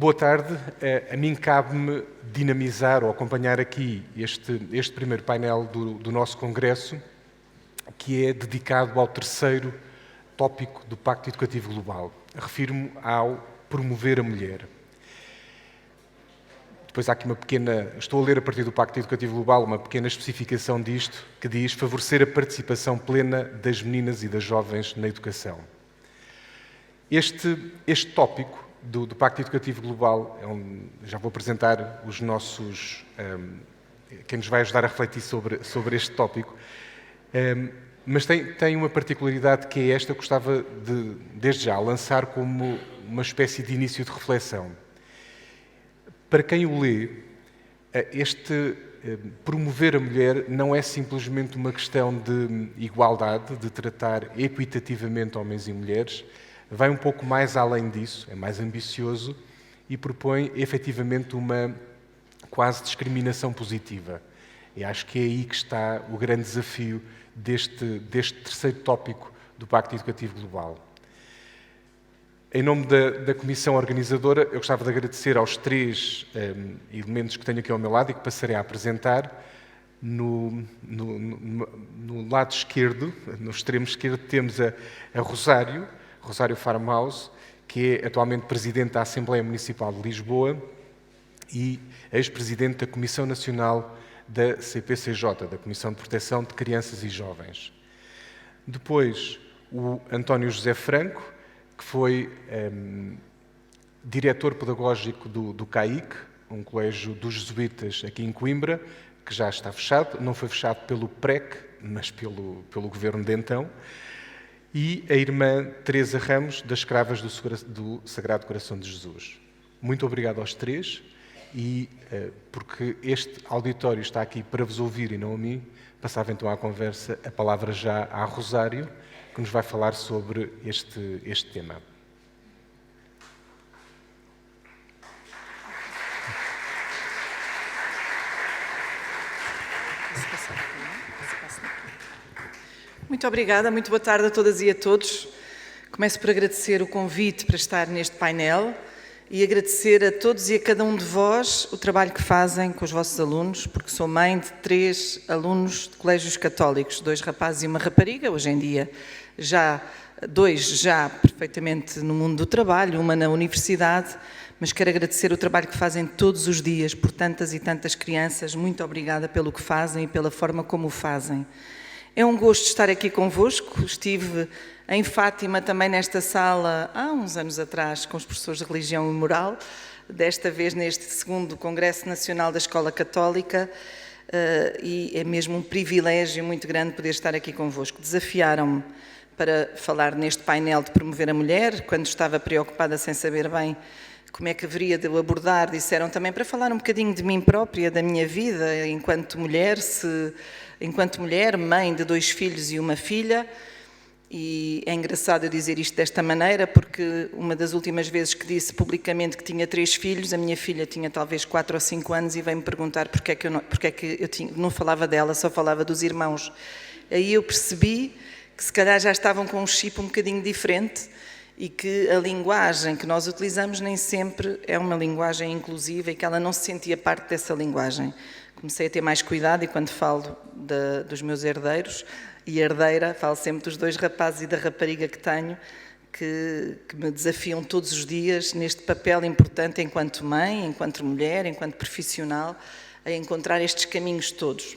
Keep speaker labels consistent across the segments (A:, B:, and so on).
A: Boa tarde. A mim cabe-me dinamizar ou acompanhar aqui este primeiro painel do nosso congresso, que é dedicado ao terceiro tópico do Pacto Educativo Global. Refiro-me ao promover a mulher. Depois há aqui estou a ler a partir do Pacto Educativo Global, uma pequena especificação disto, que diz favorecer a participação plena das meninas e das jovens na educação. Este tópico do Pacto Educativo Global, já vou apresentar os nossos, quem nos vai ajudar a refletir sobre este tópico, mas tem uma particularidade que é esta, que gostava de, desde já, lançar como uma espécie de início de reflexão. Para quem o lê, promover a mulher não é simplesmente uma questão de igualdade, de tratar equitativamente homens e mulheres, vai um pouco mais além disso, é mais ambicioso e propõe efetivamente uma quase discriminação positiva. E acho que é aí que está o grande desafio deste terceiro tópico do Pacto Educativo Global. Em nome da Comissão Organizadora, eu gostava de agradecer aos três elementos que tenho aqui ao meu lado e que passarei a apresentar. No lado esquerdo, no extremo esquerdo, temos a Rosário Farmhouse, que é atualmente Presidente da Assembleia Municipal de Lisboa e ex-Presidente da Comissão Nacional da CPCJ, da Comissão de Proteção de Crianças e Jovens. Depois, o António José Franco, que foi diretor pedagógico do CAIC, um colégio dos jesuítas aqui em Coimbra, que já está fechado, não foi fechado pelo PREC, mas pelo governo de então, e a irmã Teresa Ramos, das Escravas do Sagrado Coração de Jesus. Muito obrigado aos três, e porque este auditório está aqui para vos ouvir e não a mim, passava então à conversa a palavra já à Rosário, que nos vai falar sobre este tema.
B: Muito obrigada, muito boa tarde a todas e a todos. Começo por agradecer o convite para estar neste painel e agradecer a todos e a cada um de vós o trabalho que fazem com os vossos alunos, porque sou mãe de 3 alunos de colégios católicos, 2 rapazes e uma rapariga, hoje em dia dois já perfeitamente no mundo do trabalho, uma na universidade, mas quero agradecer o trabalho que fazem todos os dias por tantas e tantas crianças. Muito obrigada pelo que fazem e pela forma como o fazem. É um gosto estar aqui convosco. Estive em Fátima também nesta sala há uns anos atrás com os professores de Religião e Moral, desta vez neste 2º Congresso Nacional da Escola Católica, e é mesmo um privilégio muito grande poder estar aqui convosco. Desafiaram-me para falar neste painel de promover a mulher, quando estava preocupada sem saber bem como é que haveria de o abordar, disseram também para falar um bocadinho de mim própria, da minha vida enquanto mulher, mãe de 2 filhos e uma filha. E é engraçado eu dizer isto desta maneira, porque uma das últimas vezes que disse publicamente que tinha 3 filhos, a minha filha tinha talvez 4 ou 5 anos e veio-me perguntar porque é que eu não falava dela, só falava dos irmãos. Aí eu percebi que se calhar já estavam com um chip um bocadinho diferente e que a linguagem que nós utilizamos nem sempre é uma linguagem inclusiva e que ela não se sentia parte dessa linguagem. Comecei a ter mais cuidado e quando falo dos meus herdeiros e herdeira, falo sempre dos 2 rapazes e da rapariga que tenho, que me desafiam todos os dias neste papel importante enquanto mãe, enquanto mulher, enquanto profissional, a encontrar estes caminhos todos.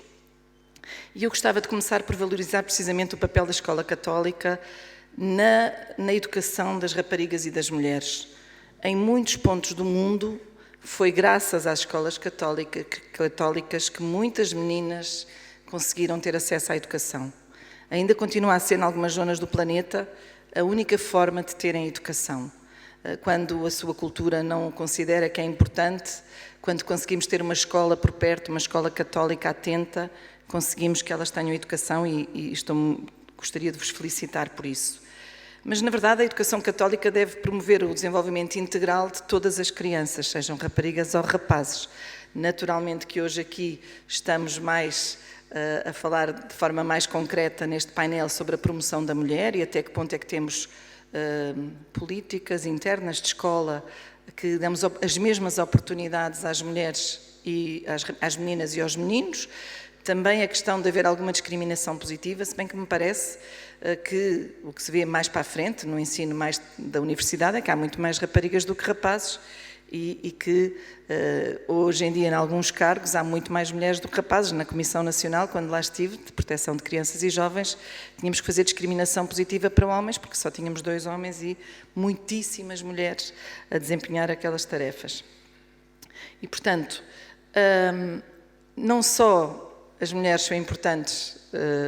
B: E eu gostava de começar por valorizar precisamente o papel da Escola Católica na educação das raparigas e das mulheres. Em muitos pontos do mundo, foi graças às escolas católicas que muitas meninas conseguiram ter acesso à educação. Ainda continua a ser, em algumas zonas do planeta, a única forma de terem educação. Quando a sua cultura não considera que é importante, quando conseguimos ter uma escola por perto, uma escola católica atenta, conseguimos que elas tenham educação e gostaria de vos felicitar por isso. Mas, na verdade, a educação católica deve promover o desenvolvimento integral de todas as crianças, sejam raparigas ou rapazes. Naturalmente que hoje aqui estamos mais a falar de forma mais concreta neste painel sobre a promoção da mulher e até que ponto é que temos políticas internas de escola que damos as mesmas oportunidades às mulheres e às meninas e aos meninos. Também a questão de haver alguma discriminação positiva, se bem que me parece que o que se vê mais para a frente, no ensino mais da universidade, é que há muito mais raparigas do que rapazes e que hoje em dia, em alguns cargos, há muito mais mulheres do que rapazes. Na Comissão Nacional, quando lá estive, de Proteção de Crianças e Jovens, tínhamos que fazer discriminação positiva para homens, porque só tínhamos 2 homens e muitíssimas mulheres a desempenhar aquelas tarefas. E, portanto, não só as mulheres são importantes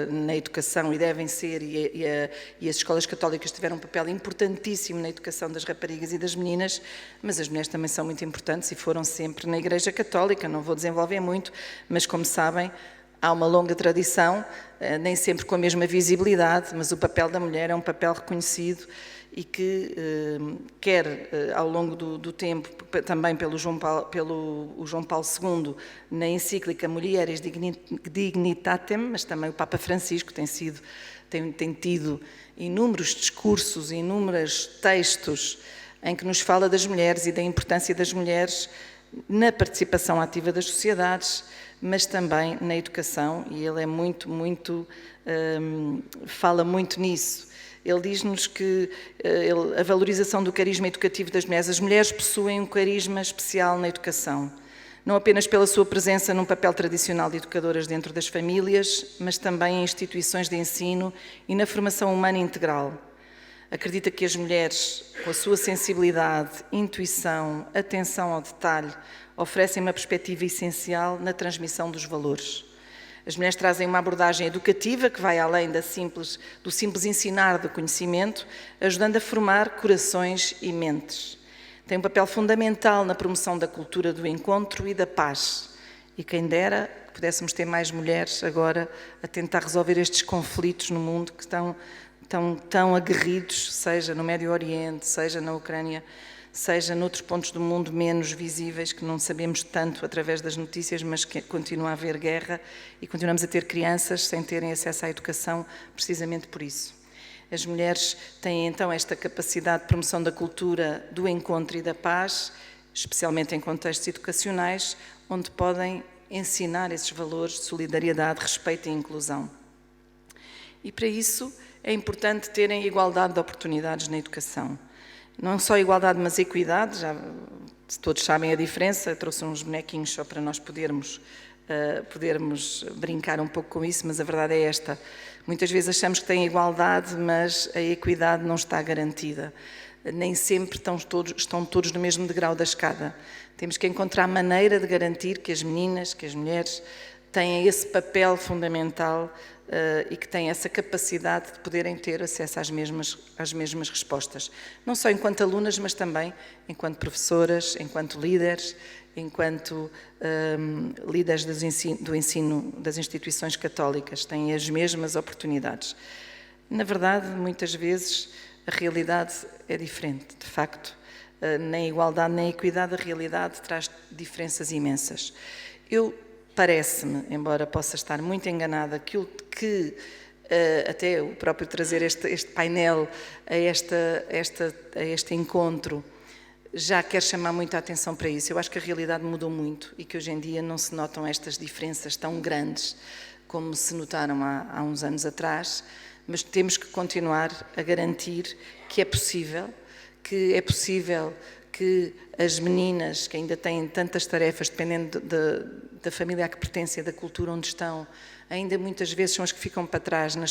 B: na educação e devem ser, e as escolas católicas tiveram um papel importantíssimo na educação das raparigas e das meninas, mas as mulheres também são muito importantes e foram sempre na Igreja Católica. Não vou desenvolver muito, mas como sabem, há uma longa tradição, nem sempre com a mesma visibilidade, mas o papel da mulher é um papel reconhecido e que, quer ao longo do tempo, também pelo João Paulo II, na encíclica Mulieris Dignitatem, mas também o Papa Francisco tem tido inúmeros discursos, inúmeros textos em que nos fala das mulheres e da importância das mulheres na participação ativa das sociedades, mas também na educação, e ele é fala muito nisso. Ele diz-nos que a valorização do carisma educativo das mulheres. As mulheres possuem um carisma especial na educação, não apenas pela sua presença num papel tradicional de educadoras dentro das famílias, mas também em instituições de ensino e na formação humana integral. Acredita que as mulheres, com a sua sensibilidade, intuição, atenção ao detalhe, oferecem uma perspectiva essencial na transmissão dos valores. As mulheres trazem uma abordagem educativa que vai além do simples ensinar do conhecimento, ajudando a formar corações e mentes. Tem um papel fundamental na promoção da cultura do encontro e da paz. E quem dera que pudéssemos ter mais mulheres agora a tentar resolver estes conflitos no mundo que estão tão aguerridos, seja no Médio Oriente, seja na Ucrânia, seja noutros pontos do mundo menos visíveis, que não sabemos tanto através das notícias, mas que continua a haver guerra e continuamos a ter crianças sem terem acesso à educação, precisamente por isso. As mulheres têm então esta capacidade de promoção da cultura do encontro e da paz, especialmente em contextos educacionais, onde podem ensinar esses valores de solidariedade, respeito e inclusão. E para isso é importante terem igualdade de oportunidades na educação. Não só igualdade, mas equidade. Já todos sabem a diferença. Eu trouxe uns bonequinhos só para nós podermos brincar um pouco com isso, mas a verdade é esta. Muitas vezes achamos que tem igualdade, mas a equidade não está garantida. Nem sempre estão todos no mesmo degrau da escada. Temos que encontrar maneira de garantir que as meninas, que as mulheres têm esse papel fundamental e que têm essa capacidade de poderem ter acesso às mesmas respostas. Não só enquanto alunas, mas também enquanto professoras, enquanto líderes, enquanto líderes do ensino das instituições católicas. Têm as mesmas oportunidades. Na verdade, muitas vezes, a realidade é diferente. De facto, nem igualdade nem equidade, a realidade traz diferenças imensas. Parece-me, embora possa estar muito enganada, que até o próprio trazer este painel a este encontro já quer chamar muito a atenção para isso. Eu acho que a realidade mudou muito e que hoje em dia não se notam estas diferenças tão grandes como se notaram há uns anos atrás, mas temos que continuar a garantir que é possível que as meninas que ainda têm tantas tarefas, dependendo da família a que pertencem, da cultura onde estão, ainda muitas vezes são as que ficam para trás na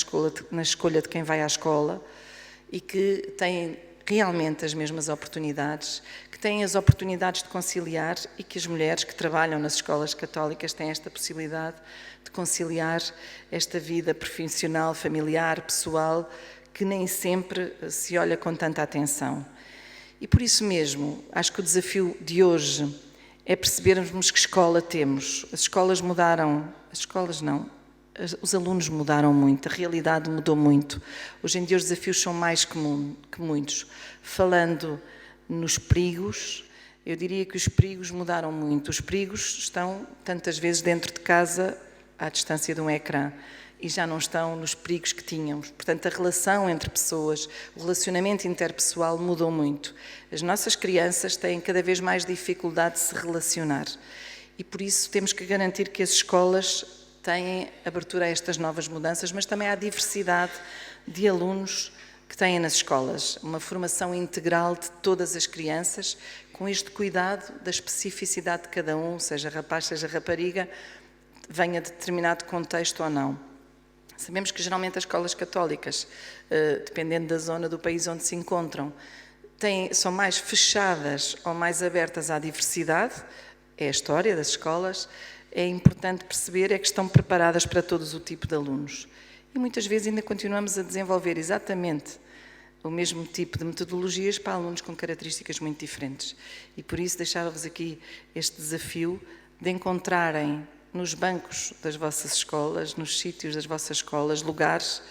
B: escolha de quem vai à escola e que têm realmente as mesmas oportunidades, que têm as oportunidades de conciliar e que as mulheres que trabalham nas escolas católicas têm esta possibilidade de conciliar esta vida profissional, familiar, pessoal, que nem sempre se olha com tanta atenção. E por isso mesmo, acho que o desafio de hoje é percebermos que escola temos. As escolas mudaram, os alunos mudaram muito, a realidade mudou muito. Hoje em dia os desafios são mais que muitos. Falando nos perigos, eu diria que os perigos mudaram muito. Os perigos estão tantas vezes dentro de casa, à distância de um ecrã. e já não estão nos perigos que tínhamos. Portanto, a relação entre pessoas, o relacionamento interpessoal mudou muito. As nossas crianças têm cada vez mais dificuldade de se relacionar e por isso temos que garantir que as escolas têm abertura a estas novas mudanças, mas também à diversidade de alunos que têm nas escolas, uma formação integral de todas as crianças, com este cuidado da especificidade de cada um, seja rapaz, seja rapariga, venha de determinado contexto ou não. Sabemos que geralmente as escolas católicas, dependendo da zona do país onde se encontram, são mais fechadas ou mais abertas à diversidade, é a história das escolas. É importante perceber que estão preparadas para todos o tipo de alunos. E muitas vezes ainda continuamos a desenvolver exatamente o mesmo tipo de metodologias para alunos com características muito diferentes. E por isso deixar-vos aqui este desafio de encontrarem nos bancos das vossas escolas, nos sítios das vossas escolas, lugares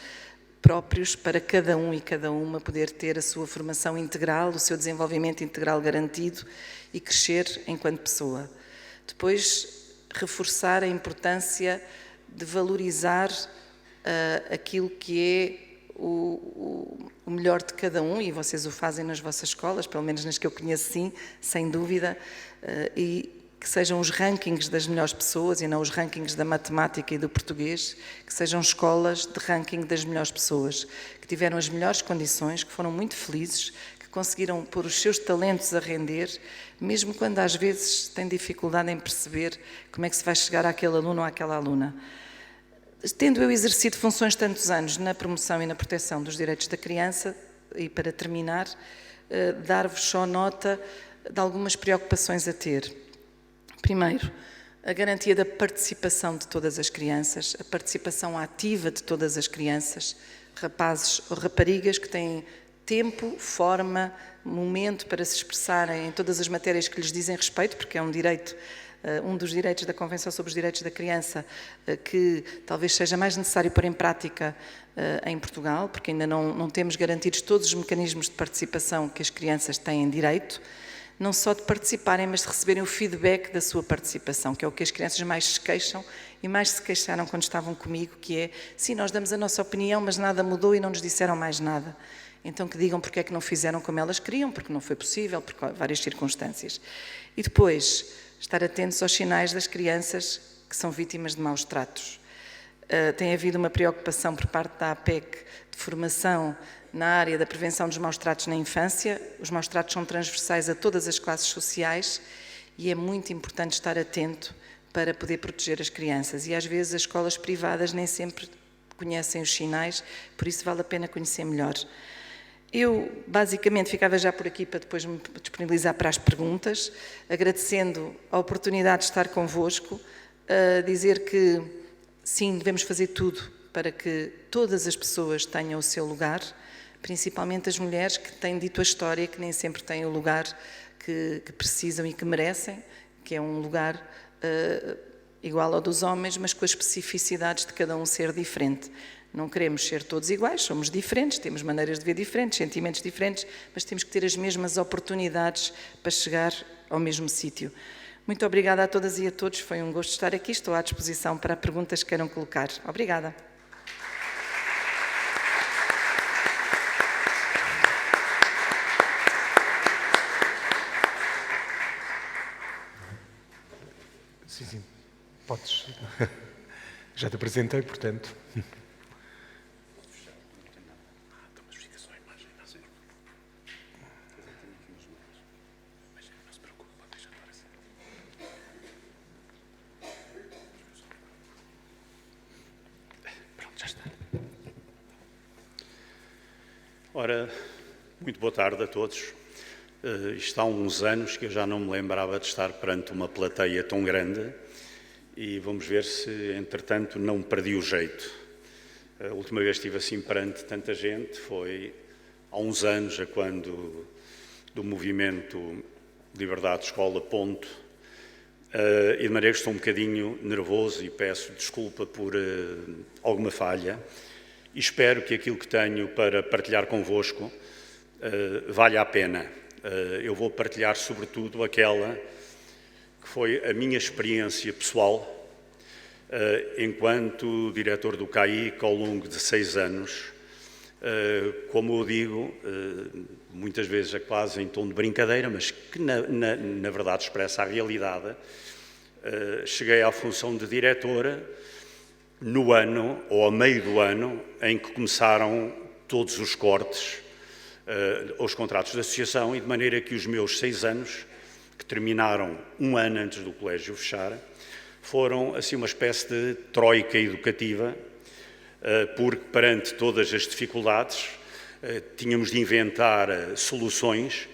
B: próprios para cada um e cada uma poder ter a sua formação integral, o seu desenvolvimento integral garantido e crescer enquanto pessoa. Depois, reforçar a importância de valorizar aquilo que é o melhor de cada um, e vocês o fazem nas vossas escolas, pelo menos nas que eu conheço, sim, sem dúvida, e que sejam os rankings das melhores pessoas e não os rankings da matemática e do português, que sejam escolas de ranking das melhores pessoas, que tiveram as melhores condições, que foram muito felizes, que conseguiram pôr os seus talentos a render, mesmo quando às vezes têm dificuldade em perceber como é que se vai chegar àquele aluno ou àquela aluna. Tendo eu exercido funções tantos anos na promoção e na proteção dos direitos da criança, e para terminar, dar-vos só nota de algumas preocupações a ter. Primeiro, a garantia da participação de todas as crianças, a participação ativa de todas as crianças, rapazes ou raparigas que têm tempo, forma, momento para se expressarem em todas as matérias que lhes dizem respeito, porque é um direito, um dos direitos da Convenção sobre os Direitos da Criança, que talvez seja mais necessário pôr em prática em Portugal, porque ainda não temos garantidos todos os mecanismos de participação que as crianças têm direito, não só de participarem, mas de receberem o feedback da sua participação, que é o que as crianças mais se queixam e mais se queixaram quando estavam comigo, que é, sim, nós damos a nossa opinião, mas nada mudou e não nos disseram mais nada. Então que digam porque é que não fizeram como elas queriam, porque não foi possível, por várias circunstâncias. E depois, estar atentos aos sinais das crianças que são vítimas de maus tratos. Tem havido uma preocupação por parte da APEC de formação na área da prevenção dos maus tratos na infância. Os maus tratos são transversais a todas as classes sociais e é muito importante estar atento para poder proteger as crianças. E às vezes as escolas privadas nem sempre conhecem os sinais, por isso vale a pena conhecer melhor. Eu, basicamente, ficava já por aqui para depois me disponibilizar para as perguntas, agradecendo a oportunidade de estar convosco, dizer que, sim, devemos fazer tudo para que todas as pessoas tenham o seu lugar, principalmente as mulheres que têm dito a história, que nem sempre têm o lugar que precisam e que merecem, que é um lugar igual ao dos homens, mas com as especificidades de cada um ser diferente. Não queremos ser todos iguais, somos diferentes, temos maneiras de ver diferentes, sentimentos diferentes, mas temos que ter as mesmas oportunidades para chegar ao mesmo sítio. Muito obrigada a todas e a todos, foi um gosto estar aqui, estou à disposição para perguntas que queiram colocar. Obrigada.
A: Sim, podes. Já te apresentei, portanto.
C: Ora, muito boa tarde a todos. Isto há uns anos que eu já não me lembrava de estar perante uma plateia tão grande e vamos ver se, entretanto, não perdi o jeito. A última vez que estive assim perante tanta gente foi há uns anos, quando do movimento Liberdade Escola Ponto, e de maneira que estou um bocadinho nervoso e peço desculpa por alguma falha. E espero que aquilo que tenho para partilhar convosco valha a pena. Eu vou partilhar sobretudo aquela que foi a minha experiência pessoal enquanto diretor do CAIC ao longo de 6 anos, como eu digo, muitas vezes é quase em tom de brincadeira, mas que na verdade expressa a realidade, cheguei à função de diretora no ano, ou a meio do ano, em que começaram todos os cortes aos contratos de associação, e de maneira que os meus 6 anos, que terminaram um ano antes do colégio fechar, foram assim uma espécie de troika educativa, porque perante todas as dificuldades tínhamos de inventar soluções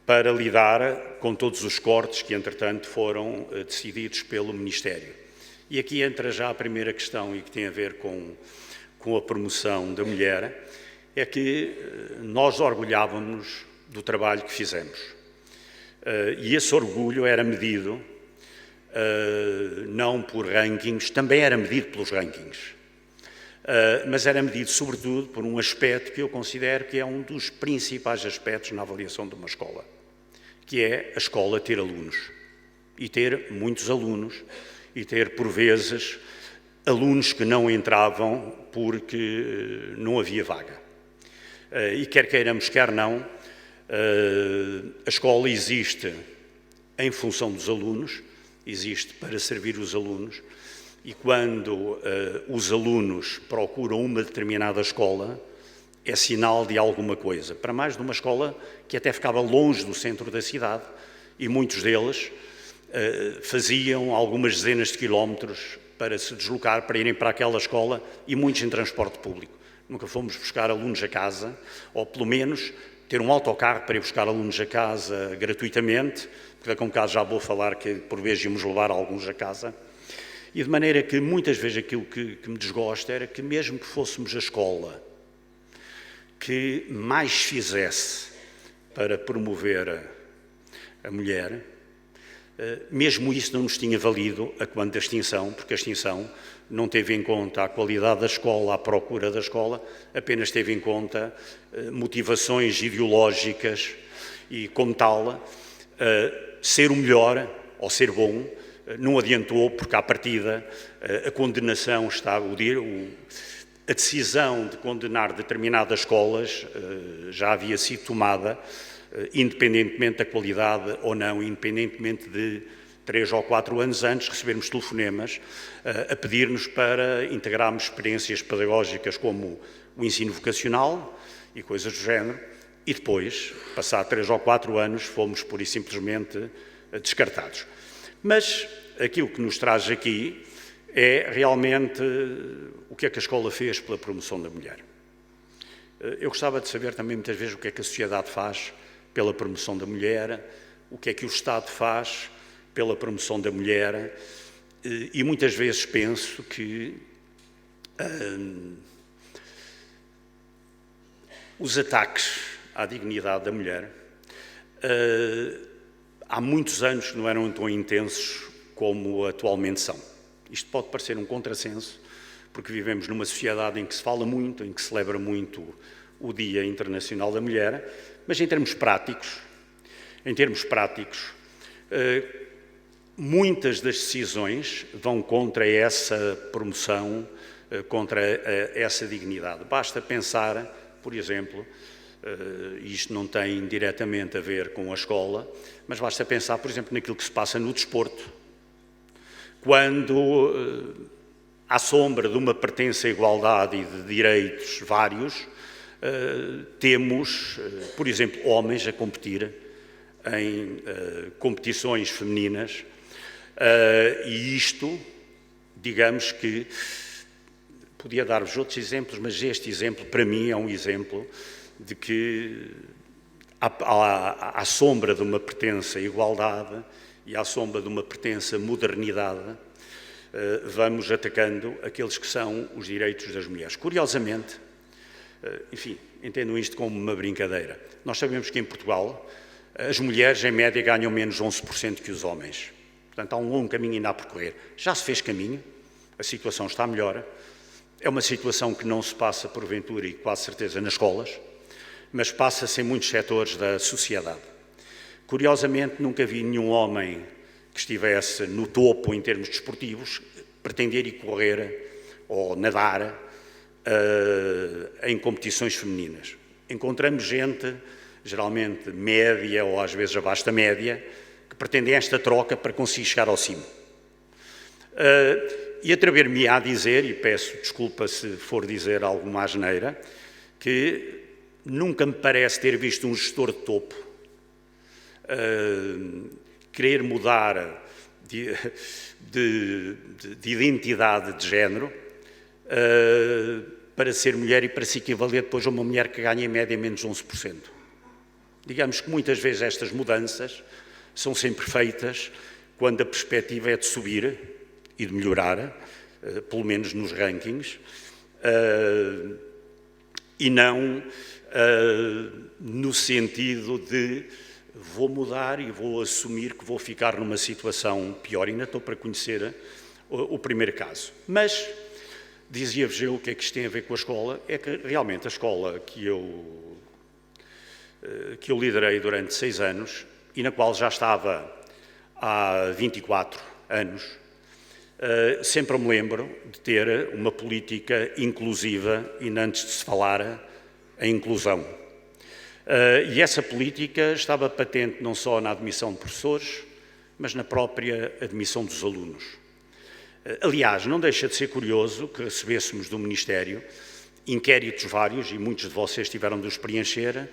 C: para lidar com todos os cortes que entretanto foram decididos pelo Ministério. E aqui entra já a primeira questão, e que tem a ver com a promoção da mulher, é que nós orgulhávamos do trabalho que fizemos. E esse orgulho era medido não por rankings, também era medido pelos rankings, mas era medido sobretudo por um aspecto que eu considero que é um dos principais aspectos na avaliação de uma escola, que é a escola ter alunos, e ter muitos alunos, e ter, por vezes, alunos que não entravam porque não havia vaga. E quer queiramos, quer não, a escola existe em função dos alunos, existe para servir os alunos, e quando os alunos procuram uma determinada escola, é sinal de alguma coisa. Para mais de uma escola que até ficava longe do centro da cidade, e muitos deles faziam algumas dezenas de quilómetros para se deslocar, para irem para aquela escola, e muitos em transporte público. Nunca fomos buscar alunos a casa, ou pelo menos ter um autocarro para ir buscar alunos a casa gratuitamente, porque daqui a um bocado já vou falar que por vezes íamos levar alguns a casa. E de maneira que muitas vezes aquilo que me desgosta era que mesmo que fôssemos a escola que mais fizesse para promover a mulher, mesmo isso não nos tinha valido a quando da extinção, porque a extinção não teve em conta a qualidade da escola, a procura da escola, apenas teve em conta motivações ideológicas e, como tal, ser o melhor ou ser bom não adiantou, porque à partida a condenação está, a decisão de condenar determinadas escolas já havia sido tomada, independentemente da qualidade ou não, independentemente de 3 ou 4 anos antes recebermos telefonemas a pedir-nos para integrarmos experiências pedagógicas como o ensino vocacional e coisas do género, e depois, passado 3 ou 4 anos, fomos pura e simplesmente descartados. Mas aquilo que nos traz aqui é realmente o que é que a escola fez pela promoção da mulher. Eu gostava de saber também muitas vezes o que é que a sociedade faz pela promoção da mulher, o que é que o Estado faz pela promoção da mulher, e muitas vezes penso que os ataques à dignidade da mulher há muitos anos que não eram tão intensos como atualmente são. Isto pode parecer um contrassenso, porque vivemos numa sociedade em que se fala muito, em que se celebra muito o Dia Internacional da Mulher, mas em termos práticos, muitas das decisões vão contra essa promoção, contra essa dignidade. Basta pensar, por exemplo, isto não tem diretamente a ver com a escola, mas basta pensar, por exemplo, naquilo que se passa no desporto, quando, à sombra de uma pertença à igualdade e de direitos vários, temos, por exemplo, homens a competir em competições femininas, e isto, digamos que, podia dar-vos outros exemplos, mas este exemplo, para mim, é um exemplo de que, à sombra de uma pertença à igualdade e à sombra de uma pertença à modernidade, vamos atacando aqueles que são os direitos das mulheres. Curiosamente, enfim, entendam isto como uma brincadeira. Nós sabemos que em Portugal as mulheres, em média, ganham menos 11% que os homens. Portanto, há um longo caminho ainda a percorrer. Já se fez caminho, a situação está melhor. É uma situação que não se passa, porventura, e quase certeza, nas escolas, mas passa-se em muitos setores da sociedade. Curiosamente, nunca vi nenhum homem que estivesse no topo em termos desportivos pretender ir correr ou nadar em competições femininas. Encontramos gente, geralmente média ou às vezes abaixo da média, que pretendem esta troca para conseguir chegar ao cimo. E atrever-me a dizer, e peço desculpa se for dizer alguma asneira, que nunca me parece ter visto um gestor de topo querer mudar de identidade de género para ser mulher e para se equivaler depois a uma mulher que ganha em média menos 11%. Digamos que muitas vezes estas mudanças são sempre feitas quando a perspectiva é de subir e de melhorar, pelo menos nos rankings, e não no sentido de vou mudar e vou assumir que vou ficar numa situação pior. Ainda estou para conhecer o primeiro caso. Mas, dizia-vos eu, o que é que isto tem a ver com a escola? É que realmente a escola que eu liderei durante 6 anos e na qual já estava há 24 anos, sempre me lembro de ter uma política inclusiva e antes de se falar a inclusão. E essa política estava patente não só na admissão de professores, mas na própria admissão dos alunos. Aliás, não deixa de ser curioso que recebêssemos do Ministério inquéritos vários, e muitos de vocês tiveram de os preencher,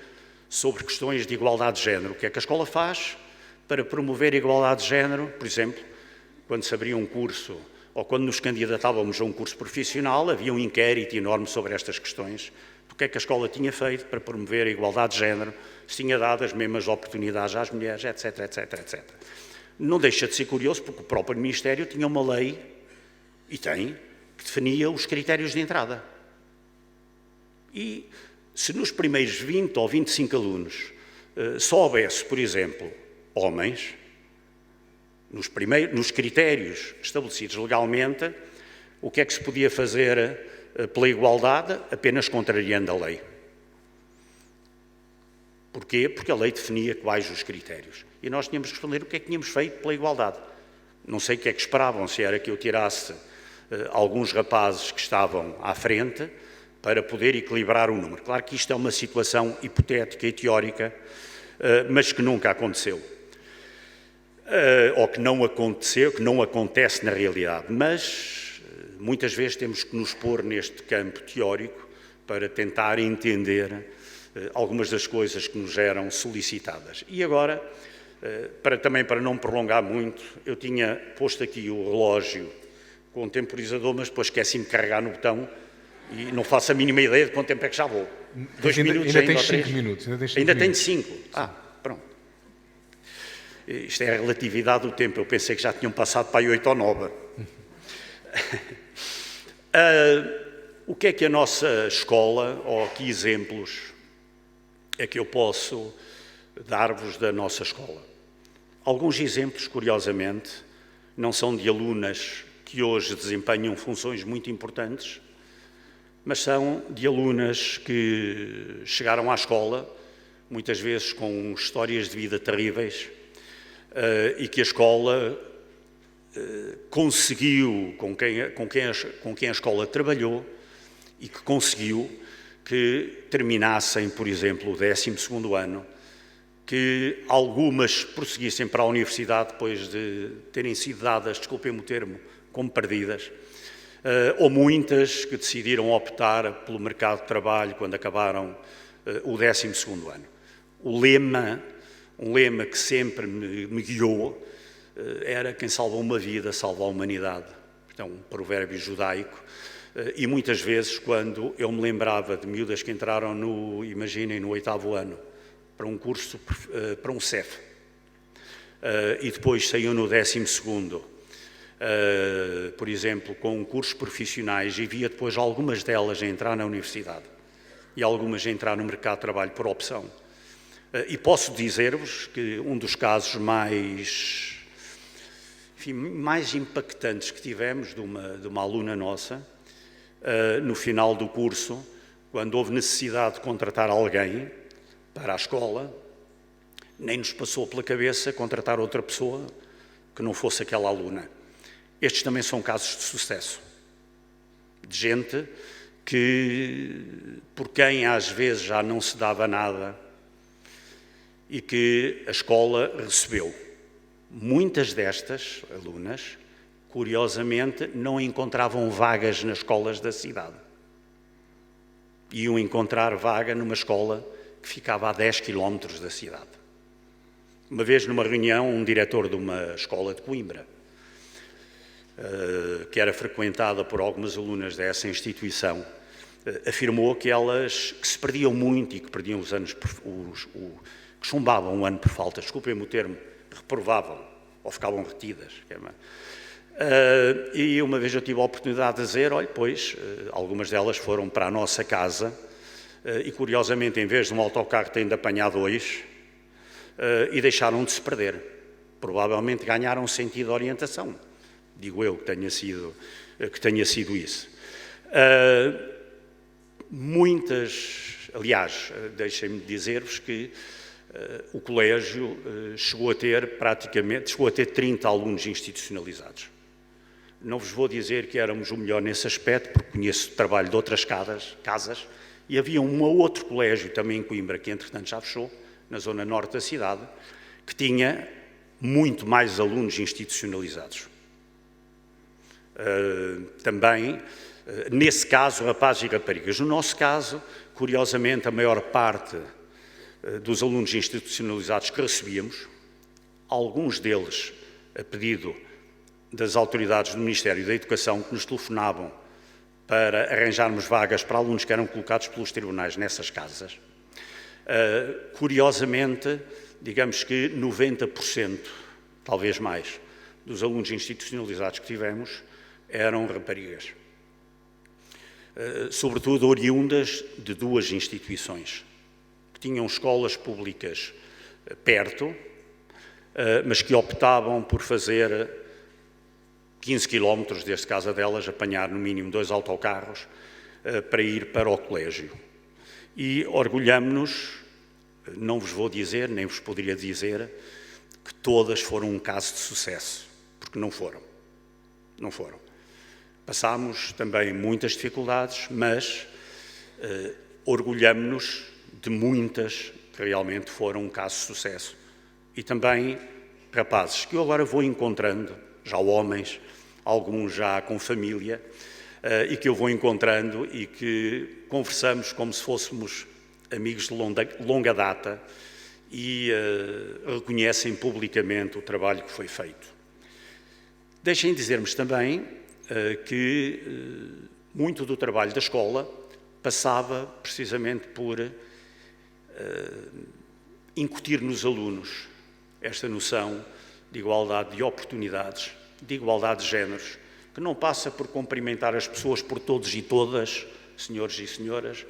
C: sobre questões de igualdade de género. O que é que a escola faz para promover a igualdade de género? Por exemplo, quando se abria um curso ou quando nos candidatávamos a um curso profissional, havia um inquérito enorme sobre estas questões. O que é que a escola tinha feito para promover a igualdade de género, se tinha dado as mesmas oportunidades às mulheres, etc, etc, etc. Não deixa de ser curioso porque o próprio Ministério tinha uma lei, e tem, que definia os critérios de entrada. E se nos primeiros 20 ou 25 alunos só houvesse, por exemplo, homens, nos critérios estabelecidos legalmente, o que é que se podia fazer pela igualdade? Apenas contrariando a lei. Porquê? Porque a lei definia quais os critérios. E nós tínhamos que responder o que é que tínhamos feito pela igualdade. Não sei o que é que esperavam, se era que eu tirasse alguns rapazes que estavam à frente para poder equilibrar o número. Claro que isto é uma situação hipotética e teórica, mas que nunca aconteceu. Ou que não aconteceu, que não acontece na realidade. Mas muitas vezes temos que nos pôr neste campo teórico para tentar entender algumas das coisas que nos eram solicitadas. E agora, também para não me prolongar muito, eu tinha posto aqui o relógio com o temporizador, mas depois esqueci-me de carregar no botão e não faço a mínima ideia de quanto tempo é que já vou. 2 minutos
A: ainda tens 5 minutos.
C: Ainda tenho 5. Pronto. Isto é a relatividade do tempo. Eu pensei que já tinham passado para aí 8 ou 9. O que é que a nossa escola, ou que exemplos é que eu posso dar-vos da nossa escola? Alguns exemplos, curiosamente, não são de alunas que hoje desempenham funções muito importantes, mas são de alunas que chegaram à escola, muitas vezes com histórias de vida terríveis, e que a escola conseguiu, com quem a escola trabalhou, e que conseguiu que terminassem, por exemplo, o 12º ano, que algumas prosseguissem para a universidade depois de terem sido dadas, desculpem-me o termo, como perdidas, ou muitas que decidiram optar pelo mercado de trabalho quando acabaram o 12º ano. Um lema que sempre me guiou era: quem salva uma vida, salva a humanidade. Isto é um provérbio judaico. E muitas vezes, quando eu me lembrava de miúdas que entraram imaginem, no 8º ano, para um curso, para um CEF, e depois saíam no 12º, por exemplo, com cursos profissionais, e via depois algumas delas a entrar na universidade e algumas a entrar no mercado de trabalho por opção. E posso dizer-vos que um dos casos mais impactantes que tivemos de uma aluna nossa, no final do curso, quando houve necessidade de contratar alguém para a escola, nem nos passou pela cabeça contratar outra pessoa que não fosse aquela aluna. Estes também são casos de sucesso, de gente por quem às vezes já não se dava nada e que a escola recebeu. Muitas destas alunas, curiosamente, não encontravam vagas nas escolas da cidade. Iam encontrar vaga numa escola que ficava a 10 quilómetros da cidade. Uma vez, numa reunião, um diretor de uma escola de Coimbra, que era frequentada por algumas alunas dessa instituição, afirmou que elas que se perdiam muito e que perdiam os anos, que chumbavam um ano por falta, desculpem-me o termo, reprovavam ou ficavam retidas. E uma vez eu tive a oportunidade de dizer, olha, pois, algumas delas foram para a nossa casa e, curiosamente, em vez de um autocarro têm de apanhar dois e deixaram de se perder. Provavelmente ganharam sentido de orientação. Digo eu que tenha sido isso. Aliás, deixem-me dizer-vos que o colégio chegou a ter 30 alunos institucionalizados. Não vos vou dizer que éramos o melhor nesse aspecto, porque conheço o trabalho de outras casas, e havia um outro colégio também em Coimbra, que entretanto já fechou, na zona norte da cidade, que tinha muito mais alunos institucionalizados. Também, nesse caso, rapazes e raparigas. No nosso caso, curiosamente, a maior parte dos alunos institucionalizados que recebíamos, alguns deles a pedido das autoridades do Ministério da Educação, que nos telefonavam para arranjarmos vagas para alunos que eram colocados pelos tribunais nessas casas. Curiosamente, digamos que 90%, talvez mais, dos alunos institucionalizados que tivemos eram raparigas. Sobretudo oriundas de duas instituições, que tinham escolas públicas perto, mas que optavam por fazer 15 quilómetros desde casa delas, apanhar no mínimo 2 autocarros para ir para o colégio. E orgulhamo-nos, não vos vou dizer, nem vos poderia dizer, que todas foram um caso de sucesso, porque não foram. Não foram. Passámos também muitas dificuldades, mas orgulhamo-nos de muitas que realmente foram um caso de sucesso. E também rapazes que eu agora vou encontrando, já homens, alguns já com família, e que eu vou encontrando e que conversamos como se fôssemos amigos de longa data e reconhecem publicamente o trabalho que foi feito. Deixem dizer-nos também que muito do trabalho da escola passava precisamente por incutir nos alunos esta noção de igualdade de oportunidades, de igualdade de géneros, que não passa por cumprimentar as pessoas por todos e todas, senhores e senhoras,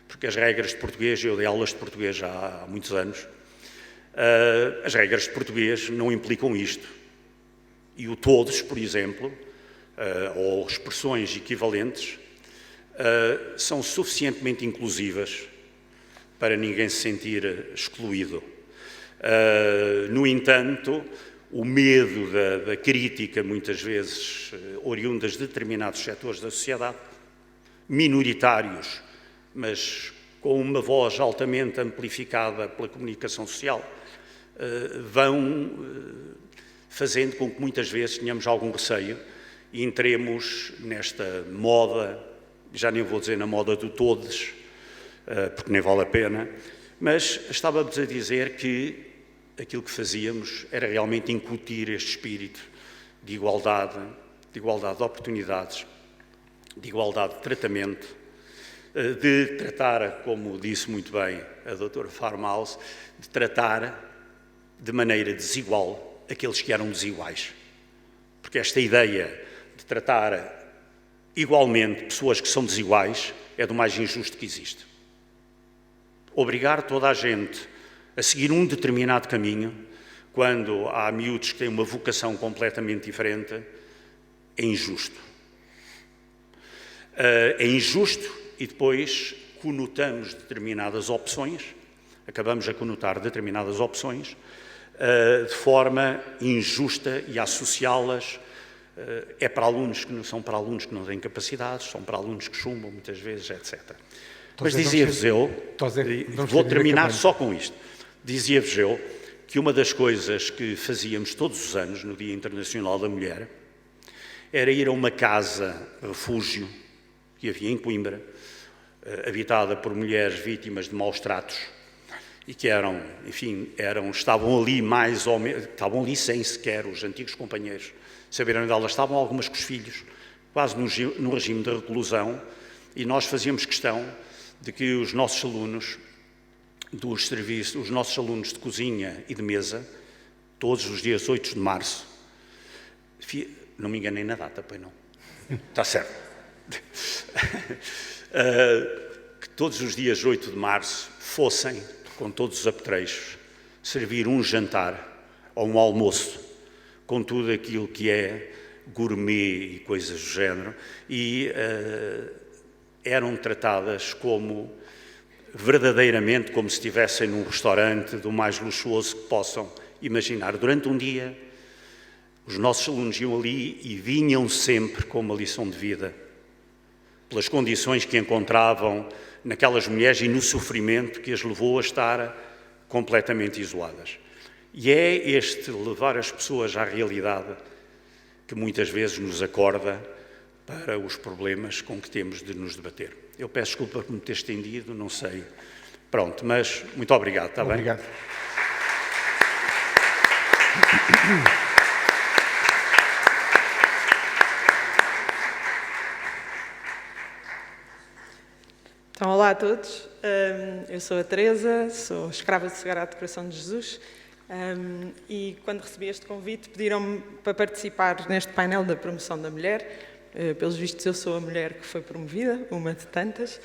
C: porque as regras de português, eu dei aulas de português já há muitos anos, as regras de português não implicam isto. E o todos, por exemplo, ou expressões equivalentes, são suficientemente inclusivas para ninguém se sentir excluído. No entanto, o medo da crítica, muitas vezes oriundas de determinados setores da sociedade, minoritários, mas com uma voz altamente amplificada pela comunicação social, vão fazendo com que muitas vezes tenhamos algum receio e entremos nesta moda, já nem vou dizer na moda do todos, porque nem vale a pena, mas estávamos a dizer que aquilo que fazíamos era realmente incutir este espírito de igualdade de oportunidades, de igualdade de tratamento, de tratar, como disse muito bem a doutora Farmhouse, de tratar de maneira desigual aqueles que eram desiguais. Porque esta ideia de tratar igualmente pessoas que são desiguais é do mais injusto que existe. Obrigar toda a gente a seguir um determinado caminho, quando há miúdos que têm uma vocação completamente diferente, é injusto. É injusto e depois conotamos determinadas opções, acabamos a conotar determinadas opções de forma injusta e a associá-las é para alunos que não são para alunos que não têm capacidades, são para alunos que chumbam muitas vezes, etc. Mas dizia-vos eu, vou terminar só com isto, dizia-vos eu que uma das coisas que fazíamos todos os anos no Dia Internacional da Mulher era ir a uma casa refúgio que havia em Coimbra, habitada por mulheres vítimas de maus tratos e que estavam ali mais ou menos, estavam ali sem sequer os antigos companheiros saberem onde elas estavam, algumas com os filhos, quase no regime de reclusão, e nós fazíamos questão de que os nossos alunos dos serviços, os nossos alunos de cozinha e de mesa, todos os dias 8 de março, não me enganei na data, pois não, está certo, que todos os dias 8 de março fossem, com todos os apetrechos, servir um jantar ou um almoço, com tudo aquilo que é gourmet e coisas do género, e eram tratadas como verdadeiramente como se estivessem num restaurante do mais luxuoso que possam imaginar. Durante um dia, os nossos alunos iam ali e vinham sempre com uma lição de vida, pelas condições que encontravam naquelas mulheres e no sofrimento que as levou a estar completamente isoladas. E é este levar as pessoas à realidade que muitas vezes nos acorda para os problemas com que temos de nos debater. Eu peço desculpa por me ter estendido, não sei. Pronto, mas muito obrigado, está bem?
A: Obrigado.
D: Então, olá a todos. Eu sou a Teresa, sou escrava do Sagrado Coração de Jesus. E quando recebi este convite, pediram-me para participar neste painel da promoção da mulher. Pelos vistos, eu sou a mulher que foi promovida, uma de tantas,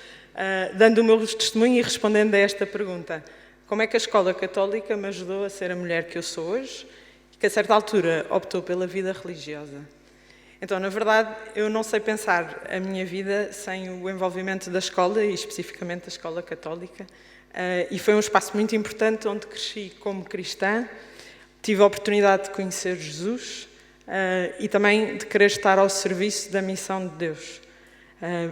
D: dando o meu testemunho e respondendo a esta pergunta: como é que a escola católica me ajudou a ser a mulher que eu sou hoje e que a certa altura optou pela vida religiosa? Então, na verdade, eu não sei pensar a minha vida sem o envolvimento da escola e especificamente da escola católica. E foi um espaço muito importante onde cresci como cristã, tive a oportunidade de conhecer Jesus e também de querer estar ao serviço da missão de Deus.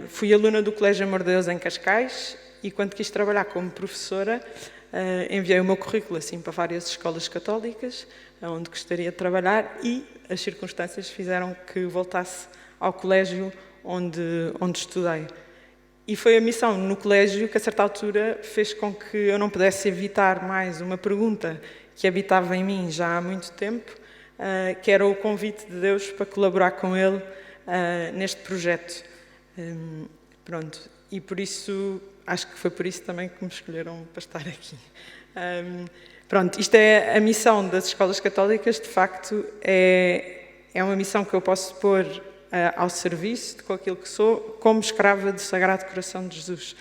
D: Fui aluna do Colégio Amor de Deus em Cascais e quando quis trabalhar como professora, enviei o meu currículo assim, para várias escolas católicas, onde gostaria de trabalhar, e as circunstâncias fizeram que voltasse ao colégio onde estudei. E foi a missão no colégio que, a certa altura, fez com que eu não pudesse evitar mais uma pergunta que habitava em mim já há muito tempo, que era o convite de Deus para colaborar com Ele neste projeto. Pronto. E por isso, acho que foi por isso também que me escolheram para estar aqui. Pronto, isto é a missão das escolas católicas, de facto, é uma missão que eu posso pôr ao serviço de aquilo que sou, como escrava do Sagrado Coração de Jesus,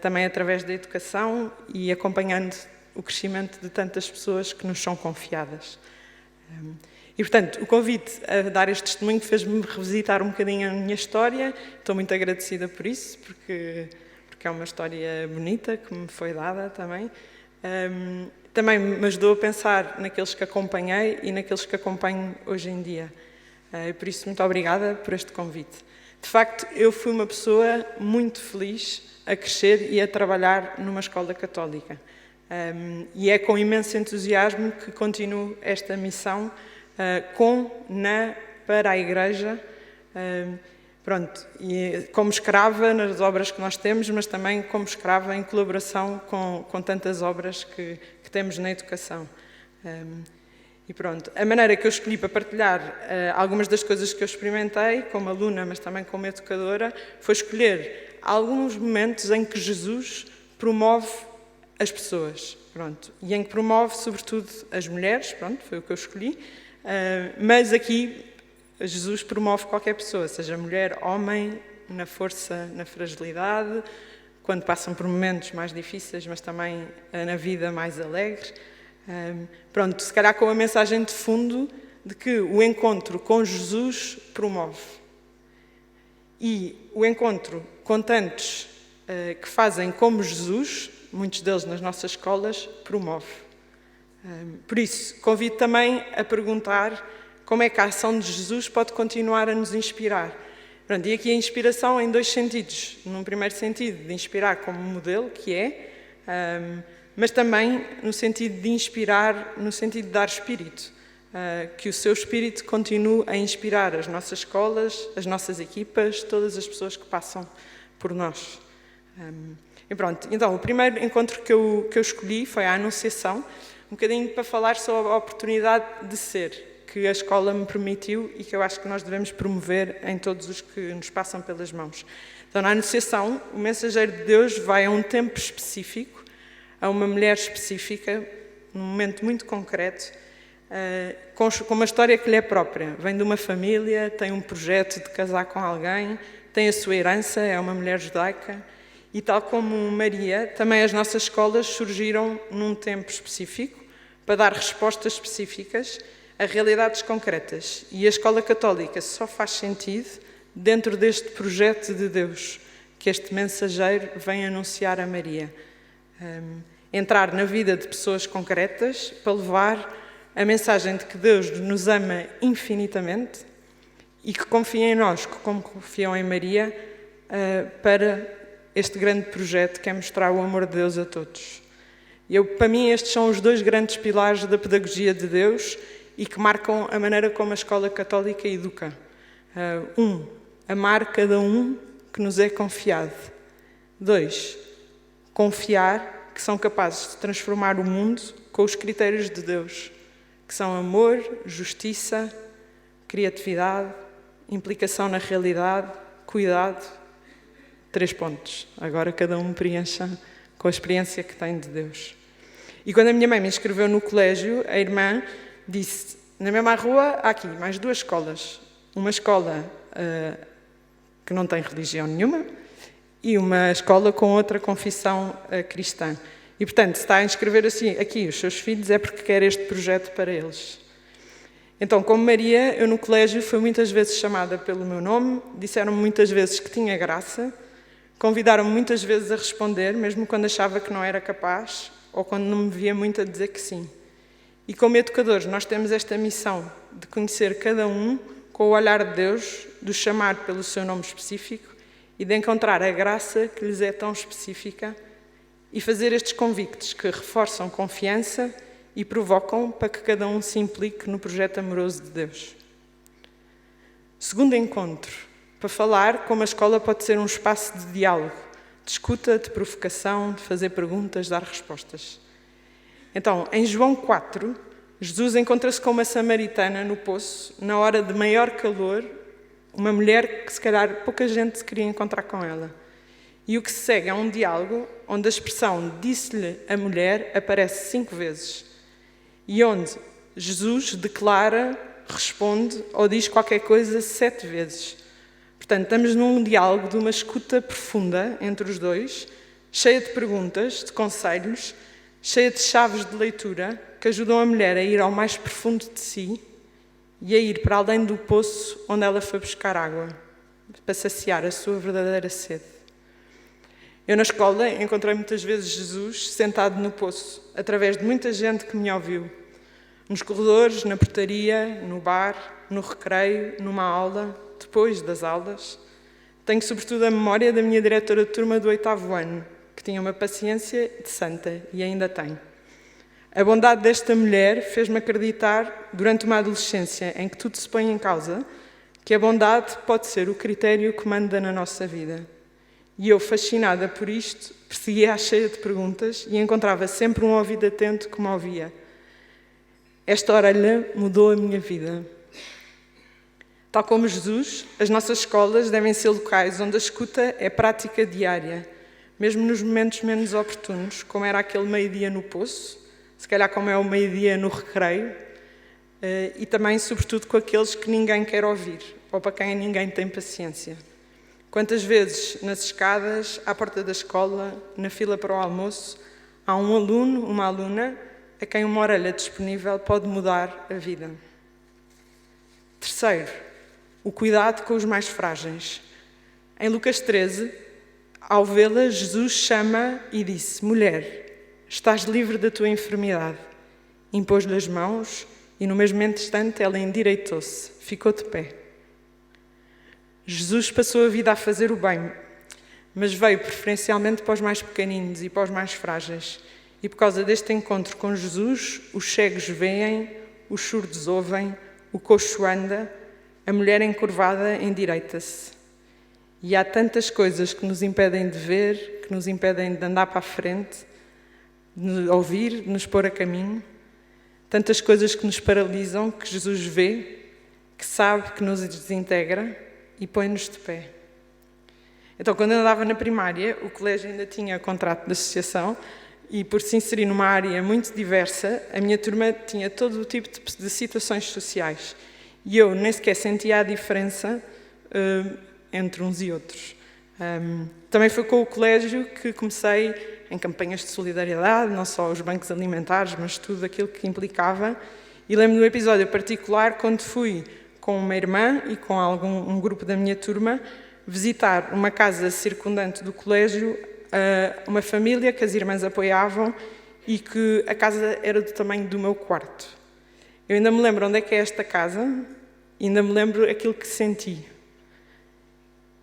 D: também através da educação e acompanhando o crescimento de tantas pessoas que nos são confiadas. E, portanto, o convite a dar este testemunho fez-me revisitar um bocadinho a minha história. Estou muito agradecida por isso, porque é uma história bonita que me foi dada também. Também me ajudou a pensar naqueles que acompanhei e naqueles que acompanho hoje em dia. E por isso, muito obrigada por este convite. De facto, eu fui uma pessoa muito feliz a crescer e a trabalhar numa escola católica. E é com imenso entusiasmo que continuo esta missão para a Igreja, pronto, e como escrava nas obras que nós temos, mas também como escrava em colaboração com tantas obras que temos na educação. E pronto, a maneira que eu escolhi para partilhar algumas das coisas que eu experimentei como aluna, mas também como educadora, foi escolher alguns momentos em que Jesus promove as pessoas, pronto, e em que promove sobretudo as mulheres, pronto, foi o que eu escolhi, mas aqui Jesus promove qualquer pessoa, seja mulher, homem, na força, na fragilidade, quando passam por momentos mais difíceis, mas também na vida mais alegre. Pronto, se calhar com a mensagem de fundo de que o encontro com Jesus promove. E o encontro com tantos que fazem como Jesus, muitos deles nas nossas escolas, promove. Por isso, convido também a perguntar como é que a ação de Jesus pode continuar a nos inspirar. Pronto, e aqui a inspiração em 2 sentidos. Num primeiro sentido, de inspirar como modelo, que é, mas também no sentido de inspirar, no sentido de dar espírito. Que o seu espírito continue a inspirar as nossas escolas, as nossas equipas, todas as pessoas que passam por nós. E pronto, então o primeiro encontro que eu escolhi foi a Anunciação, um bocadinho para falar sobre a oportunidade de ser, que a escola me permitiu e que eu acho que nós devemos promover em todos os que nos passam pelas mãos. Então, na Anunciação, o mensageiro de Deus vai a um tempo específico, a uma mulher específica, num momento muito concreto, com uma história que lhe é própria. Vem de uma família, tem um projeto de casar com alguém, tem a sua herança, é uma mulher judaica, e tal como Maria, também as nossas escolas surgiram num tempo específico, para dar respostas específicas a realidades concretas. E a escola católica só faz sentido dentro deste projeto de Deus, que este mensageiro vem anunciar a Maria. Entrar na vida de pessoas concretas para levar a mensagem de que Deus nos ama infinitamente e que confia em nós, como confiam em Maria, para este grande projeto que é mostrar o amor de Deus a todos. Para mim, estes são os 2 grandes pilares da pedagogia de Deus e que marcam a maneira como a escola católica educa. Amar cada um que nos é confiado. 2, confiar que são capazes de transformar o mundo com os critérios de Deus, que são amor, justiça, criatividade, implicação na realidade, cuidado. 3 pontos. Agora cada um preencha com a experiência que tem de Deus. E quando a minha mãe me inscreveu no colégio, a irmã disse, na mesma rua há aqui mais 2 escolas. Uma escola que não tem religião nenhuma e uma escola com outra confissão cristã. E, portanto, se está a inscrever assim, aqui os seus filhos é porque quer este projeto para eles. Então, como Maria, eu no colégio fui muitas vezes chamada pelo meu nome, disseram-me muitas vezes que tinha graça, convidaram-me muitas vezes a responder, mesmo quando achava que não era capaz ou quando não me via muito a dizer que sim. E como educadores, nós temos esta missão de conhecer cada um com o olhar de Deus, de o chamar pelo seu nome específico e de encontrar a graça que lhes é tão específica e fazer estes convictos que reforçam confiança e provocam para que cada um se implique no projeto amoroso de Deus. Segundo encontro, para falar como a escola pode ser um espaço de diálogo, de escuta, de provocação, de fazer perguntas, dar respostas. Então, em João 4, Jesus encontra-se com uma samaritana no poço, na hora de maior calor, uma mulher que se calhar pouca gente queria encontrar com ela. E o que se segue é um diálogo onde a expressão disse-lhe a mulher aparece 5 vezes. E onde Jesus declara, responde ou diz qualquer coisa 7 vezes. Portanto, estamos num diálogo de uma escuta profunda entre os 2, cheia de perguntas, de conselhos, cheia de chaves de leitura que ajudam a mulher a ir ao mais profundo de si e a ir para além do poço onde ela foi buscar água, para saciar a sua verdadeira sede. Eu na escola encontrei muitas vezes Jesus sentado no poço, através de muita gente que me ouviu. Nos corredores, na portaria, no bar, no recreio, numa aula, depois das aulas. Tenho sobretudo a memória da minha diretora de turma do 8º ano, que tinha uma paciência de santa e ainda tem. A bondade desta mulher fez-me acreditar, durante uma adolescência em que tudo se põe em causa, que a bondade pode ser o critério que manda na nossa vida. E eu, fascinada por isto, perseguia-a cheia de perguntas e encontrava sempre um ouvido atento que me ouvia. Esta orelha mudou a minha vida. Tal como Jesus, as nossas escolas devem ser locais onde a escuta é prática diária, mesmo nos momentos menos oportunos, como era aquele meio-dia no poço, se calhar como é o meio-dia no recreio, e também, sobretudo, com aqueles que ninguém quer ouvir, ou para quem ninguém tem paciência. Quantas vezes, nas escadas, à porta da escola, na fila para o almoço, há um aluno, uma aluna, a quem uma orelha disponível pode mudar a vida. Terceiro, o cuidado com os mais frágeis. Em Lucas 13, ao vê-la, Jesus chama e disse: mulher, estás livre da tua enfermidade. Impôs-lhe as mãos E no mesmo instante ela endireitou-se, ficou de pé. Jesus passou a vida a fazer o bem, mas veio preferencialmente para os mais pequeninos e para os mais frágeis. E por causa deste encontro com Jesus, os cegos veem, os surdos ouvem, o coxo anda, a mulher encurvada endireita-se. E há tantas coisas que nos impedem de ver, que nos impedem de andar para a frente, de ouvir, de nos pôr a caminho. Tantas coisas que nos paralisam, que Jesus vê, que sabe, que nos desintegra e põe-nos de pé. Então, quando eu andava na primária, o colégio ainda tinha contrato de associação e, por se inserir numa área muito diversa, a minha turma tinha todo o tipo de situações sociais. E eu nem sequer sentia a diferença entre uns e outros. Também foi com o colégio que comecei em campanhas de solidariedade, não só os bancos alimentares, mas tudo aquilo que implicava. E lembro de um episódio particular quando fui com uma irmã e com um grupo da minha turma visitar uma casa circundante do colégio, uma família que as irmãs apoiavam e que a casa era do tamanho do meu quarto. Eu ainda me lembro onde é que é esta casa e ainda me lembro aquilo que senti.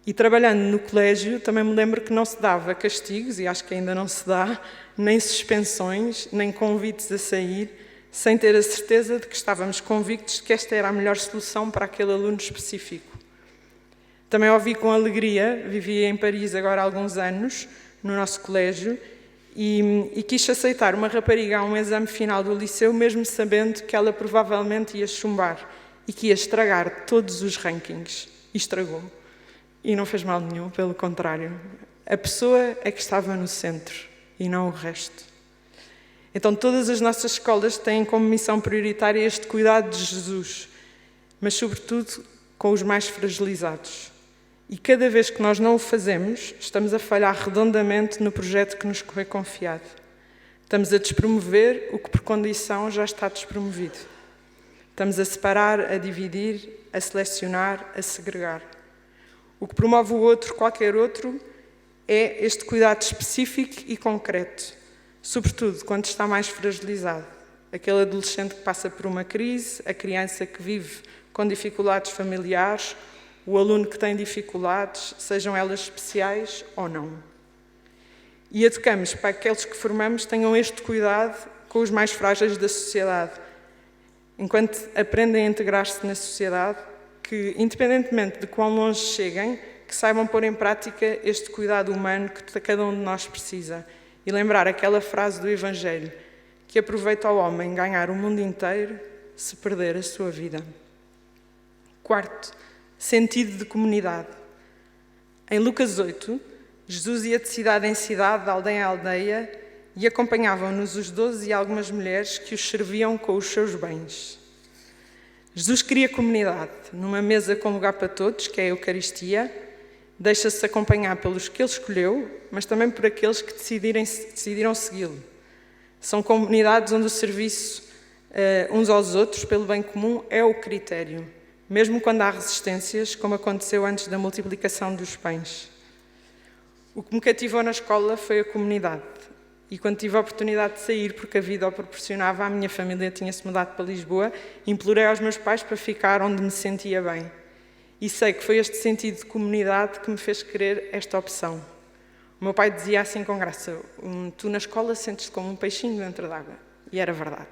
D: E trabalhando no colégio, também me lembro que não se dava castigos, e acho que ainda não se dá, nem suspensões, nem convites a sair, sem ter a certeza de que estávamos convictos de que esta era a melhor solução para aquele aluno específico. Também ouvi com alegria, vivi em Paris agora há alguns anos, no nosso colégio, e quis aceitar uma rapariga a um exame final do liceu, mesmo sabendo que ela provavelmente ia chumbar e que ia estragar todos os rankings. E estragou. E não fez mal nenhum, pelo contrário. A pessoa é que estava no centro e não o resto. Então todas as nossas escolas têm como missão prioritária este cuidado de Jesus, mas sobretudo com os mais fragilizados. E cada vez que nós não o fazemos, estamos a falhar redondamente no projeto que nos foi confiado. Estamos a despromover o que por condição já está despromovido. Estamos a separar, a dividir, a selecionar, a segregar. O que promove o outro, qualquer outro, é este cuidado específico e concreto, sobretudo quando está mais fragilizado. Aquele adolescente que passa por uma crise, a criança que vive com dificuldades familiares, o aluno que tem dificuldades, sejam elas especiais ou não. E educamos para que aqueles que formamos tenham este cuidado com os mais frágeis da sociedade, enquanto aprendem a integrar-se na sociedade, que, independentemente de quão longe cheguem, que saibam pôr em prática este cuidado humano que cada um de nós precisa. E lembrar aquela frase do Evangelho, que aproveita ao homem ganhar o mundo inteiro se perder a sua vida. Quarto, sentido de comunidade. Em Lucas 8, Jesus ia de cidade em cidade, de aldeia em aldeia, e acompanhavam-nos os 12 e algumas mulheres que os serviam com os seus bens. Jesus cria comunidade, numa mesa com lugar para todos, que é a Eucaristia, deixa-se acompanhar pelos que Ele escolheu, mas também por aqueles que decidiram segui-lo. São comunidades onde o serviço uns aos outros, pelo bem comum, é o critério, mesmo quando há resistências, como aconteceu antes da multiplicação dos pães. O que me cativou na escola foi a comunidade. E quando tive a oportunidade de sair, porque a vida o proporcionava, a minha família tinha-se mudado para Lisboa, implorei aos meus pais para ficar onde me sentia bem. E sei que foi este sentido de comunidade que me fez querer esta opção. O meu pai dizia assim com graça, tu na escola sentes-te como um peixinho dentro d'água. E era verdade.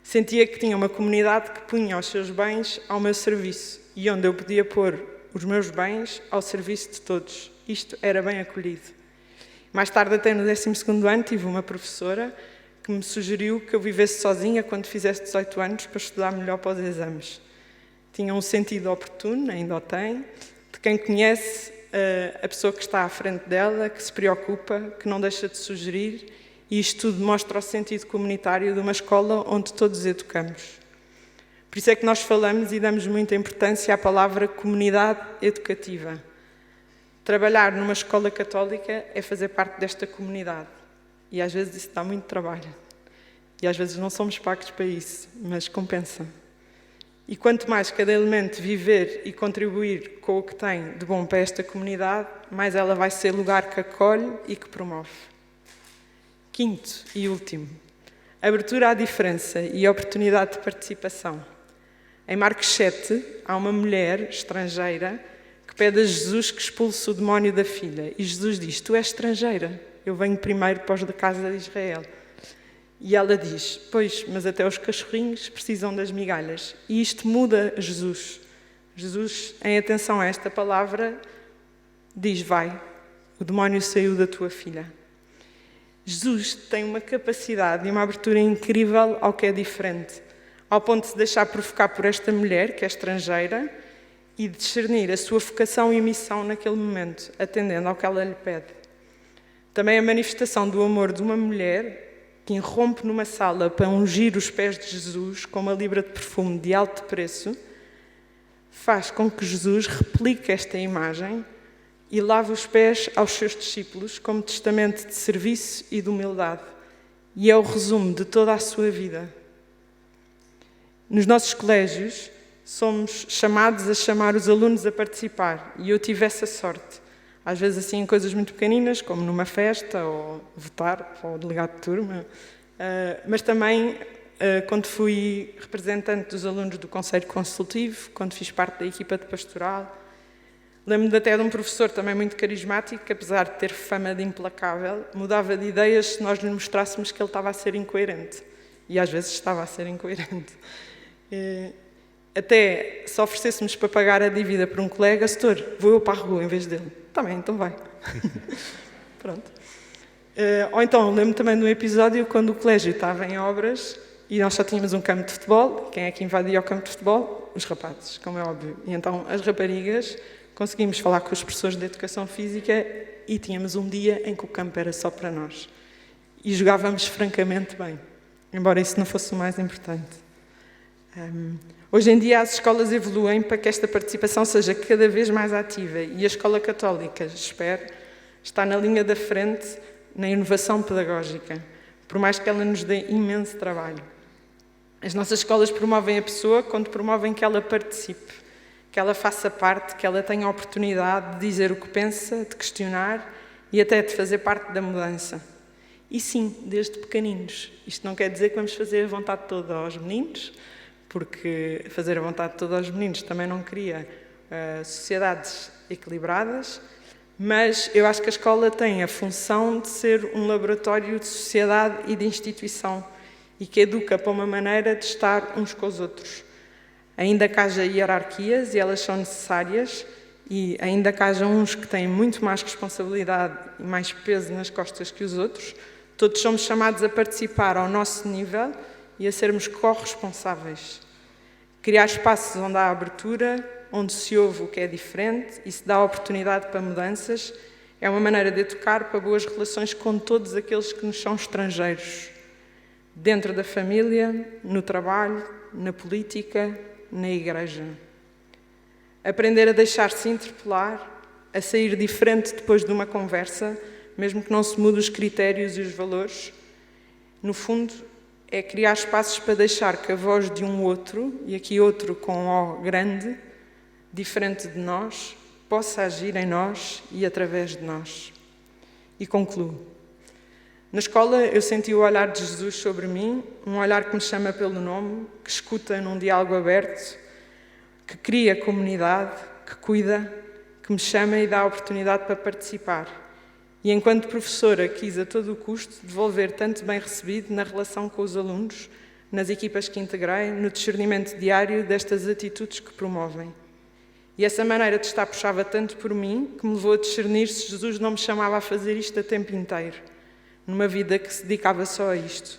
D: Sentia que tinha uma comunidade que punha os seus bens ao meu serviço e onde eu podia pôr os meus bens ao serviço de todos. Isto era bem acolhido. Mais tarde, até no 12º ano, tive uma professora que me sugeriu que eu vivesse sozinha quando fizesse 18 anos para estudar melhor para os exames. Tinha um sentido oportuno, ainda o tem, de quem conhece a pessoa que está à frente dela, que se preocupa, que não deixa de sugerir, e isto tudo mostra o sentido comunitário de uma escola onde todos educamos. Por isso é que nós falamos e damos muita importância à palavra comunidade educativa. Trabalhar numa escola católica é fazer parte desta comunidade. E às vezes isso dá muito trabalho. E às vezes não somos pagos para isso, mas compensa. E quanto mais cada elemento viver e contribuir com o que tem de bom para esta comunidade, mais ela vai ser lugar que acolhe e que promove. Quinto e último, Abertura à diferença e oportunidade de participação. Em Marcos 7, há uma mulher estrangeira que pede a Jesus que expulse o demónio da filha. E Jesus diz: tu és estrangeira, eu venho primeiro para os da casa de Israel. E ela diz: pois, mas até os cachorrinhos precisam das migalhas. E isto muda Jesus. Jesus, em atenção a esta palavra, diz: vai, o demónio saiu da tua filha. Jesus tem uma capacidade e uma abertura incrível ao que é diferente, ao ponto de se deixar provocar por esta mulher, que é estrangeira, e de discernir a sua vocação e missão naquele momento, atendendo ao que ela lhe pede. Também a manifestação do amor de uma mulher que irrompe numa sala para ungir os pés de Jesus com uma libra de perfume de alto preço, faz com que Jesus replique esta imagem e lave os pés aos seus discípulos como testamento de serviço e de humildade. E é o resumo de toda a sua vida. Nos nossos colégios, somos chamados a chamar os alunos a participar. E eu tive essa sorte. Às vezes assim em coisas muito pequeninas, como numa festa, ou votar para o delegado de turma. Mas também quando fui representante dos alunos do Conselho Consultivo, quando fiz parte da equipa de pastoral. Lembro-me até de um professor também muito carismático, que apesar de ter fama de implacável, mudava de ideias se nós lhe mostrássemos que ele estava a ser incoerente. E às vezes estava a ser incoerente. Até se oferecêssemos para pagar a dívida por um colega: setor, vou eu para a rua em vez dele. Está bem, então vai. Pronto. Ou então, lembro-me também de um episódio quando o colégio estava em obras e nós só tínhamos um campo de futebol. Quem é que invadia o campo de futebol? Os rapazes, como é óbvio. E então as raparigas conseguimos falar com os professores de Educação Física e tínhamos um dia em que o campo era só para nós. E jogávamos francamente bem, embora isso não fosse o mais importante. Hoje em dia as escolas evoluem para que esta participação seja cada vez mais ativa e a Escola Católica, espero, está na linha da frente na inovação pedagógica, por mais que ela nos dê imenso trabalho. As nossas escolas promovem a pessoa quando promovem que ela participe, que ela faça parte, que ela tenha a oportunidade de dizer o que pensa, de questionar e até de fazer parte da mudança. E sim, desde pequeninos. Isto não quer dizer que vamos fazer a vontade toda aos meninos, porque fazer a vontade toda aos meninos também não cria sociedades equilibradas, mas eu acho que a escola tem a função de ser um laboratório de sociedade e de instituição e que educa para uma maneira de estar uns com os outros. Ainda que haja hierarquias, e elas são necessárias, e ainda que haja uns que têm muito mais responsabilidade e mais peso nas costas que os outros, todos somos chamados a participar ao nosso nível e a sermos corresponsáveis. Criar espaços onde há abertura, onde se ouve o que é diferente e se dá oportunidade para mudanças, é uma maneira de educar para boas relações com todos aqueles que nos são estrangeiros. Dentro da família, no trabalho, na política, na igreja. Aprender a deixar-se interpelar, a sair diferente depois de uma conversa, mesmo que não se mude os critérios e os valores. No fundo, é criar espaços para deixar que a voz de um outro, e aqui outro com O grande, diferente de nós, possa agir em nós e através de nós. E concluo. Na escola eu senti o olhar de Jesus sobre mim, um olhar que me chama pelo nome, que escuta num diálogo aberto, que cria comunidade, que cuida, que me chama e dá a oportunidade para participar. E enquanto professora quis a todo o custo devolver tanto bem recebido na relação com os alunos, nas equipas que integrei, no discernimento diário destas atitudes que promovem. E essa maneira de estar puxava tanto por mim que me levou a discernir se Jesus não me chamava a fazer isto a tempo inteiro, numa vida que se dedicava só a isto.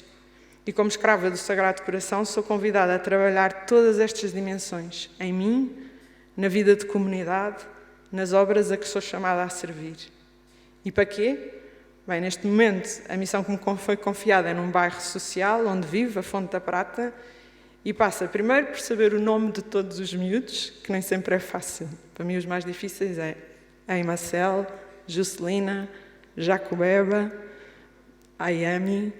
D: E como escrava do Sagrado Coração, sou convidada a trabalhar todas estas dimensões, em mim, na vida de comunidade, nas obras a que sou chamada a servir. E para quê? Bem, neste momento, a missão que me foi confiada é num bairro social, onde vivo, a Fonte da Prata, e passa primeiro por saber o nome de todos os miúdos, que nem sempre é fácil. Para mim, os mais difíceis é Aimacel, Juscelina, Jacobeba, Ayami,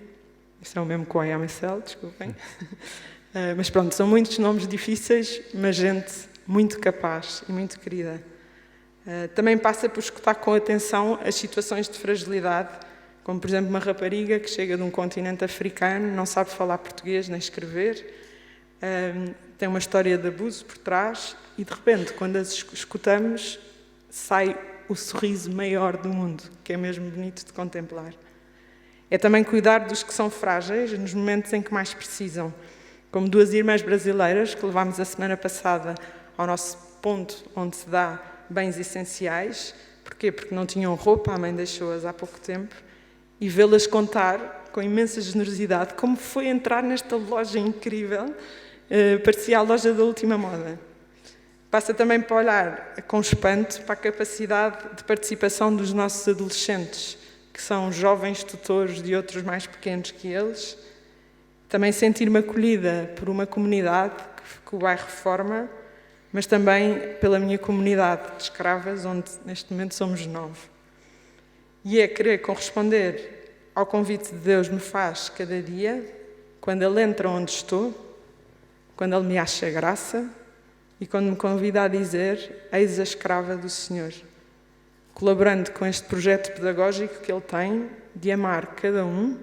D: isso é o mesmo com a Aimacel, desculpem. Mas pronto, são muitos nomes difíceis, mas gente muito capaz e muito querida. Também passa por escutar com atenção as situações de fragilidade como por exemplo uma rapariga que chega de um continente africano, não sabe falar português nem escrever, tem uma história de abuso por trás e de repente, quando as escutamos, sai o sorriso maior do mundo, que é mesmo bonito de contemplar. É também cuidar dos que são frágeis nos momentos em que mais precisam, como 2 irmãs brasileiras que levámos a semana passada ao nosso ponto onde se dá bens essenciais. Porquê? Porque não tinham roupa, a mãe deixou-as há pouco tempo, e vê-las contar com imensa generosidade como foi entrar nesta loja incrível, parecia a loja da última moda. Passa também para olhar com espanto para a capacidade de participação dos nossos adolescentes, que são jovens tutores de outros mais pequenos que eles. Também sentir-me acolhida por uma comunidade que o bairro forma, mas também pela minha comunidade de escravas, onde neste momento somos 9. E é querer corresponder ao convite de Deus me faz cada dia, quando Ele entra onde estou, quando Ele me acha graça e quando me convida a dizer: eis a escrava do Senhor, colaborando com este projeto pedagógico que Ele tem de amar cada um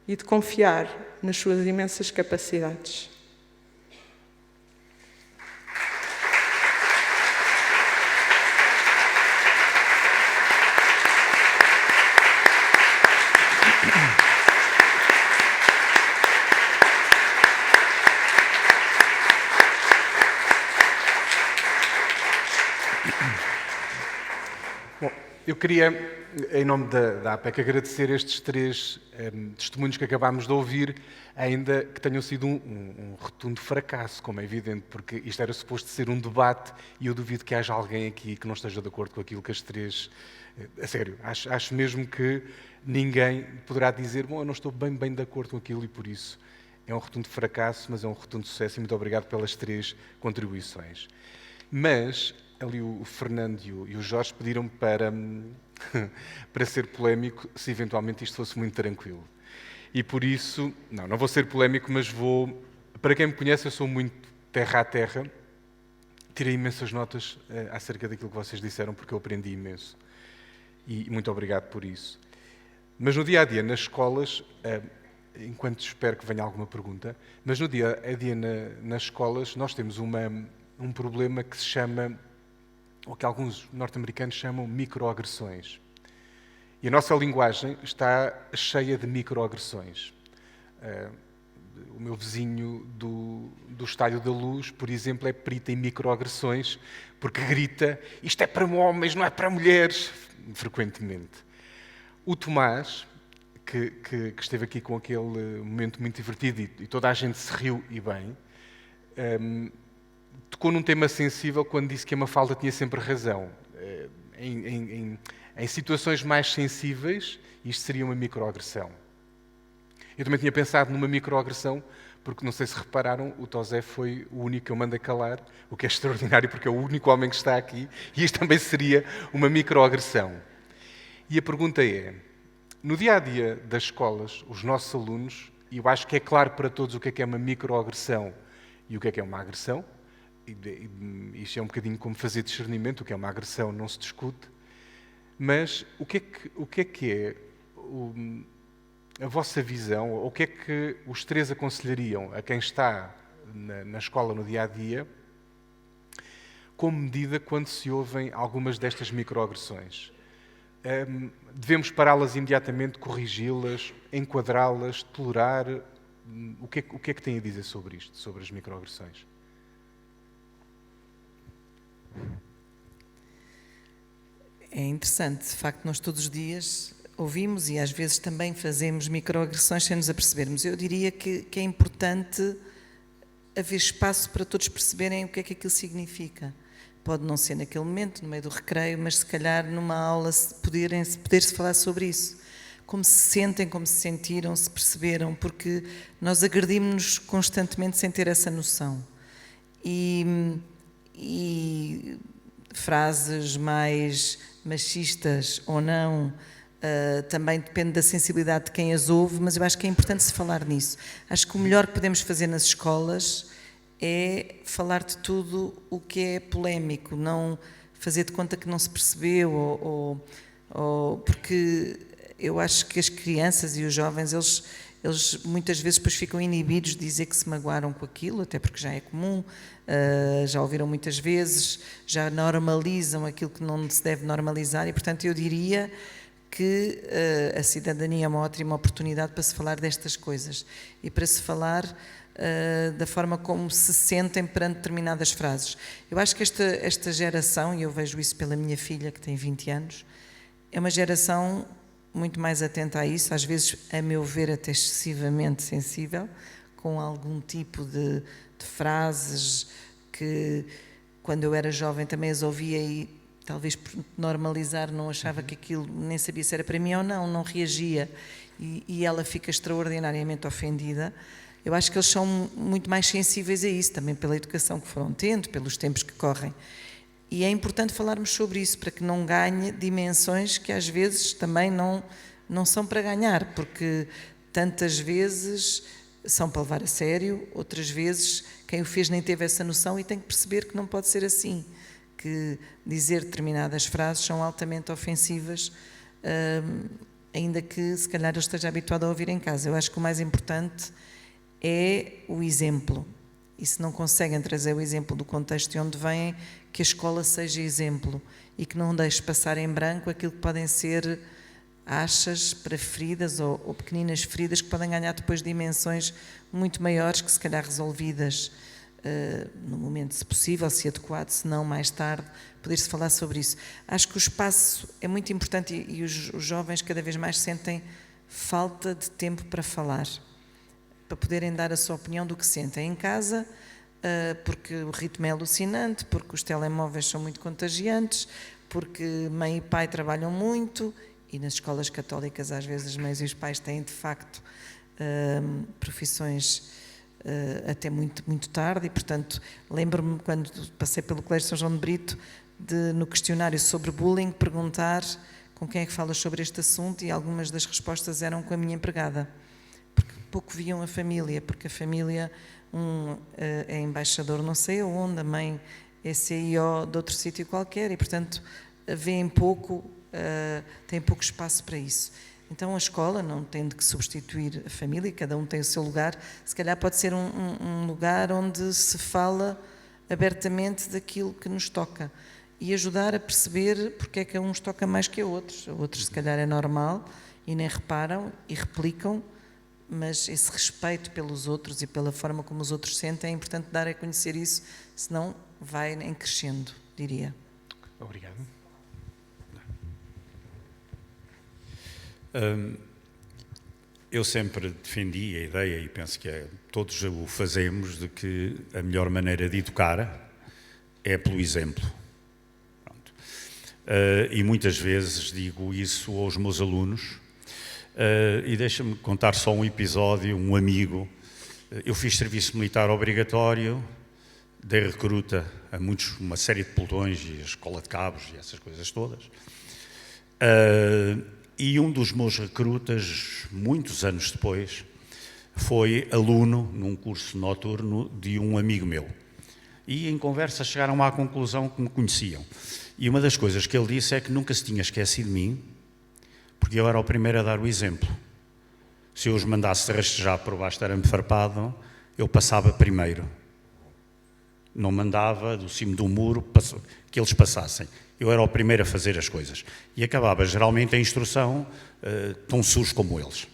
D: e de confiar nas suas imensas capacidades.
A: Bom, eu queria, em nome da APEC, agradecer estes 3 testemunhos que acabámos de ouvir, ainda que tenham sido um rotundo fracasso, como é evidente, porque isto era suposto ser um debate e eu duvido que haja alguém aqui que não esteja de acordo com aquilo que as 3... A sério, acho mesmo que ninguém poderá dizer: bom, eu não estou bem de acordo com aquilo e por isso é um rotundo fracasso, mas é um rotundo sucesso e muito obrigado pelas 3 contribuições. Mas ali o Fernando e o Jorge pediram-me para ser polémico se eventualmente isto fosse muito tranquilo. E por isso, não vou ser polémico, mas vou... Para quem me conhece, eu sou muito terra a terra. Tirei imensas notas acerca daquilo que vocês disseram, porque eu aprendi imenso. E muito obrigado por isso. Mas no dia-a-dia, nas escolas, enquanto espero que venha alguma pergunta, mas no dia-a-dia nas escolas nós temos um problema que se chama, ou que alguns norte-americanos chamam, microagressões. E a nossa linguagem está cheia de microagressões. O meu vizinho do Estádio da Luz, por exemplo, é perito em microagressões, porque grita: isto é para homens, não é para mulheres, frequentemente. O Tomás, que esteve aqui com aquele momento muito divertido e toda a gente se riu e bem, tocou num tema sensível quando disse que a Mafalda tinha sempre razão. Em situações mais sensíveis, isto seria uma microagressão. Eu também tinha pensado numa microagressão, porque não sei se repararam, o Tosé foi o único que eu mandei calar, o que é extraordinário, porque é o único homem que está aqui, e isto também seria uma microagressão. E a pergunta é, no dia-a-dia das escolas, os nossos alunos, e eu acho que é claro para todos o que é uma microagressão e o que é uma agressão, e isto é um bocadinho como fazer discernimento, o que é uma agressão não se discute, mas o que é a vossa visão, ou o que é que os 3 aconselhariam a quem está na escola no dia-a-dia, como medida quando se ouvem algumas destas microagressões? Devemos pará-las imediatamente, corrigi-las, enquadrá-las, tolerar? O que é que tem a dizer sobre isto, sobre as microagressões?
B: É interessante, de facto, nós todos os dias ouvimos e às vezes também fazemos microagressões sem nos apercebermos. Eu diria que é importante haver espaço para todos perceberem o que é que aquilo significa. Pode não ser naquele momento, no meio do recreio, mas se calhar numa aula poder-se falar sobre isso. Como se sentem, como se sentiram, se perceberam, porque nós agredimos-nos constantemente sem ter essa noção. E frases mais machistas ou não, também depende da sensibilidade de quem as ouve, mas eu acho que é importante se falar nisso. Acho que o melhor que podemos fazer nas escolas é falar de tudo o que é polémico, não fazer de conta que não se percebeu, porque eu acho que as crianças e os jovens, eles muitas vezes depois ficam inibidos de dizer que se magoaram com aquilo, até porque já é comum, já ouviram muitas vezes, já normalizam aquilo que não se deve normalizar e, portanto, eu diria que a cidadania é uma ótima oportunidade para se falar destas coisas e para se falar da forma como se sentem perante determinadas frases. Eu acho que esta geração, e eu vejo isso pela minha filha que tem 20 anos, é uma geração muito mais atenta a isso, às vezes, a meu ver, até excessivamente sensível, com algum tipo de frases que, quando eu era jovem, também as ouvia e, talvez por normalizar, não achava que aquilo, nem sabia se era para mim ou não reagia, e ela fica extraordinariamente ofendida. Eu acho que eles são muito mais sensíveis a isso, também pela educação que foram tendo, pelos tempos que correm. E é importante falarmos sobre isso, para que não ganhe dimensões que às vezes também não são para ganhar, porque tantas vezes são para levar a sério, outras vezes quem o fez nem teve essa noção e tem que perceber que não pode ser assim, que dizer determinadas frases são altamente ofensivas, ainda que se calhar eu esteja habituado a ouvir em casa. Eu acho que o mais importante é o exemplo. E se não conseguem trazer o exemplo do contexto de onde vêm, que a escola seja exemplo e que não deixe passar em branco aquilo que podem ser achas para feridas ou pequeninas feridas que podem ganhar depois dimensões muito maiores que se calhar resolvidas no momento, se possível, se adequado, se não mais tarde, poder-se falar sobre isso. Acho que o espaço é muito importante e os jovens cada vez mais sentem falta de tempo para falar, para poderem dar a sua opinião do que sentem em casa, porque o ritmo é alucinante, porque os telemóveis são muito contagiantes, porque mãe e pai trabalham muito e nas escolas católicas às vezes as mães e os pais têm de facto profissões até muito tarde e, portanto, lembro-me quando passei pelo Colégio São João de Brito no questionário sobre bullying perguntar com quem é que falas sobre este assunto e algumas das respostas eram com a minha empregada. Porque pouco viam a família, porque a família, é embaixador não sei aonde, a mãe é CEO de outro sítio qualquer e, portanto, veem pouco, têm pouco espaço para isso. Então a escola não tem de que substituir a família, cada um tem o seu lugar, se calhar pode ser um lugar onde se fala abertamente daquilo que nos toca e ajudar a perceber porque é que a uns toca mais que a outros se calhar é normal e nem reparam e replicam, mas esse respeito pelos outros e pela forma como os outros sentem, é importante dar a conhecer isso, senão vai em crescendo, diria.
A: Obrigado.
C: Eu sempre defendi a ideia, e penso que todos o fazemos, de que a melhor maneira de educar é pelo exemplo. Pronto. E muitas vezes digo isso aos meus alunos, e deixa-me contar só um episódio, um amigo. Eu fiz serviço militar obrigatório, dei recruta a uma série de pelotões e a escola de cabos e essas coisas todas. E um dos meus recrutas, muitos anos depois, foi aluno num curso noturno de um amigo meu. E em conversa chegaram à conclusão que me conheciam. E uma das coisas que ele disse é que nunca se tinha esquecido de mim, porque eu era o primeiro a dar o exemplo. Se eu os mandasse rastejar por baixo de arame farpado, eu passava primeiro. Não mandava do cimo do muro que eles passassem. Eu era o primeiro a fazer as coisas. E acabava geralmente a instrução tão sujo como eles.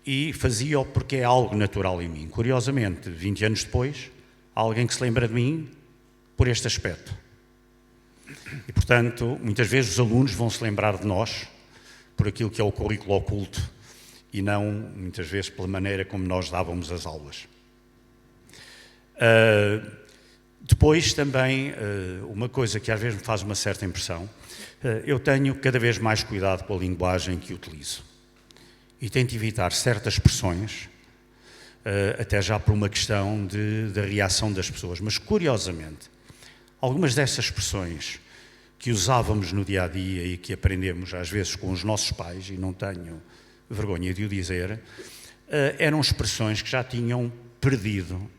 C: E fazia-o porque é algo natural em mim. Curiosamente, 20 anos depois, há alguém que se lembra de mim por este aspecto. E, portanto, muitas vezes os alunos vão se lembrar de nós por aquilo que é o currículo oculto e não, muitas vezes, pela maneira como nós dávamos as aulas. Depois também, uma coisa que às vezes me faz uma certa impressão, eu tenho cada vez mais cuidado com a linguagem que utilizo e tento evitar certas expressões, até já por uma questão da reação das pessoas. Mas, curiosamente, algumas dessas expressões que usávamos no dia-a-dia e que aprendemos às vezes com os nossos pais, e não tenho vergonha de o dizer, eram expressões que já tinham perdido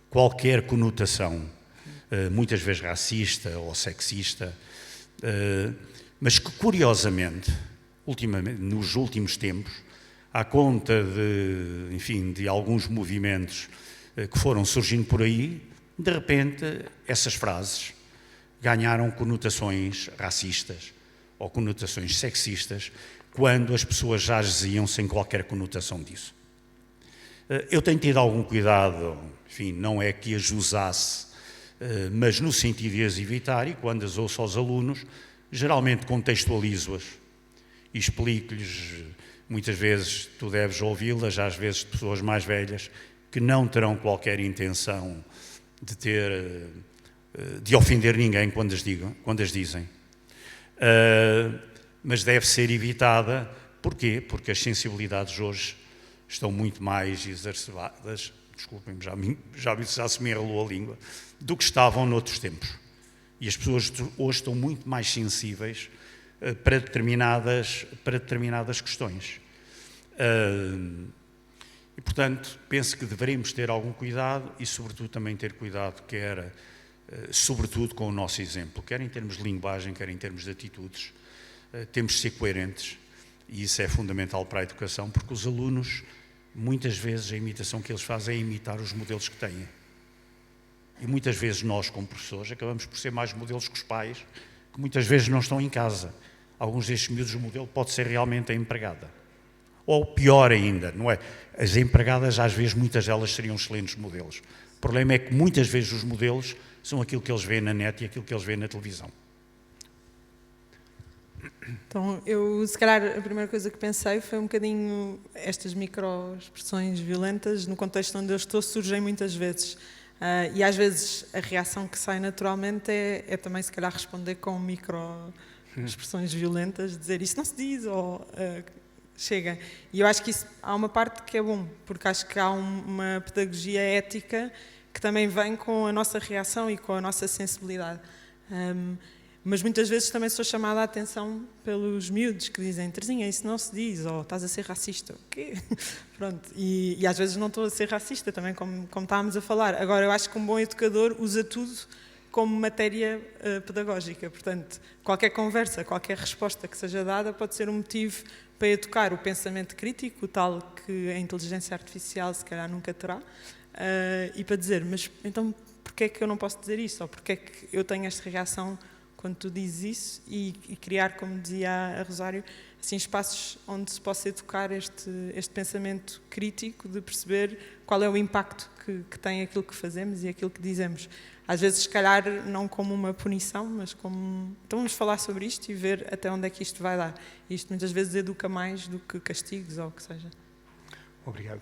C: qualquer conotação, muitas vezes racista ou sexista, mas que, curiosamente, ultimamente, nos últimos tempos, à conta de alguns movimentos que foram surgindo por aí, de repente essas frases ganharam conotações racistas ou conotações sexistas, quando as pessoas já diziam sem qualquer conotação disso. Eu tenho tido algum cuidado, enfim, não é que as usasse, mas no sentido de as evitar, e quando as ouço aos alunos, geralmente contextualizo-as e explico-lhes, muitas vezes tu deves ouvi-las, às vezes de pessoas mais velhas, que não terão qualquer intenção de ofender ninguém quando as dizem. Mas deve ser evitada. Porquê? Porque as sensibilidades hoje estão muito mais exacerbadas, desculpem-me, já se me enrolou a língua, do que estavam noutros tempos. E as pessoas hoje estão muito mais sensíveis para determinadas questões. E, portanto, penso que deveremos ter algum cuidado e, sobretudo, também ter cuidado, sobretudo com o nosso exemplo, quer em termos de linguagem, quer em termos de atitudes. Temos de ser coerentes e isso é fundamental para a educação, porque os alunos, muitas vezes, a imitação que eles fazem é imitar os modelos que têm. E muitas vezes nós, como professores, acabamos por ser mais modelos que os pais, que muitas vezes não estão em casa. Alguns destes miúdos, o modelo pode ser realmente a empregada. Ou pior ainda, não é? As empregadas, às vezes, muitas delas seriam excelentes modelos. O problema é que muitas vezes os modelos são aquilo que eles veem na net e aquilo que eles veem na televisão.
D: Então, eu, se calhar, a primeira coisa que pensei foi um bocadinho estas micro-expressões violentas, no contexto onde eu estou, surgem muitas vezes. E às vezes a reação que sai naturalmente é também, se calhar, responder com micro-expressões violentas, dizer isso não se diz, ou chega. E eu acho que há uma parte que é bom, porque acho que há uma pedagogia ética que também vem com a nossa reação e com a nossa sensibilidade. Mas muitas vezes também sou chamada a atenção pelos miúdos que dizem: Terezinha, isso não se diz, ou estás a ser racista. O quê? Pronto. E às vezes não estou a ser racista também, como estávamos a falar. Agora, eu acho que um bom educador usa tudo como matéria pedagógica. Portanto, qualquer conversa, qualquer resposta que seja dada pode ser um motivo para educar o pensamento crítico, o tal que a inteligência artificial se calhar nunca terá, e para dizer: mas então porquê é que eu não posso dizer isso? Ou porquê é que eu tenho esta reação quando tu dizes isso, e criar, como dizia a Rosário, assim, espaços onde se possa educar este pensamento crítico de perceber qual é o impacto que tem aquilo que fazemos e aquilo que dizemos. Às vezes, se calhar, não como uma punição, mas como... Então vamos falar sobre isto e ver até onde é que isto vai dar. Isto muitas vezes educa mais do que castigos ou o que seja.
A: Obrigado.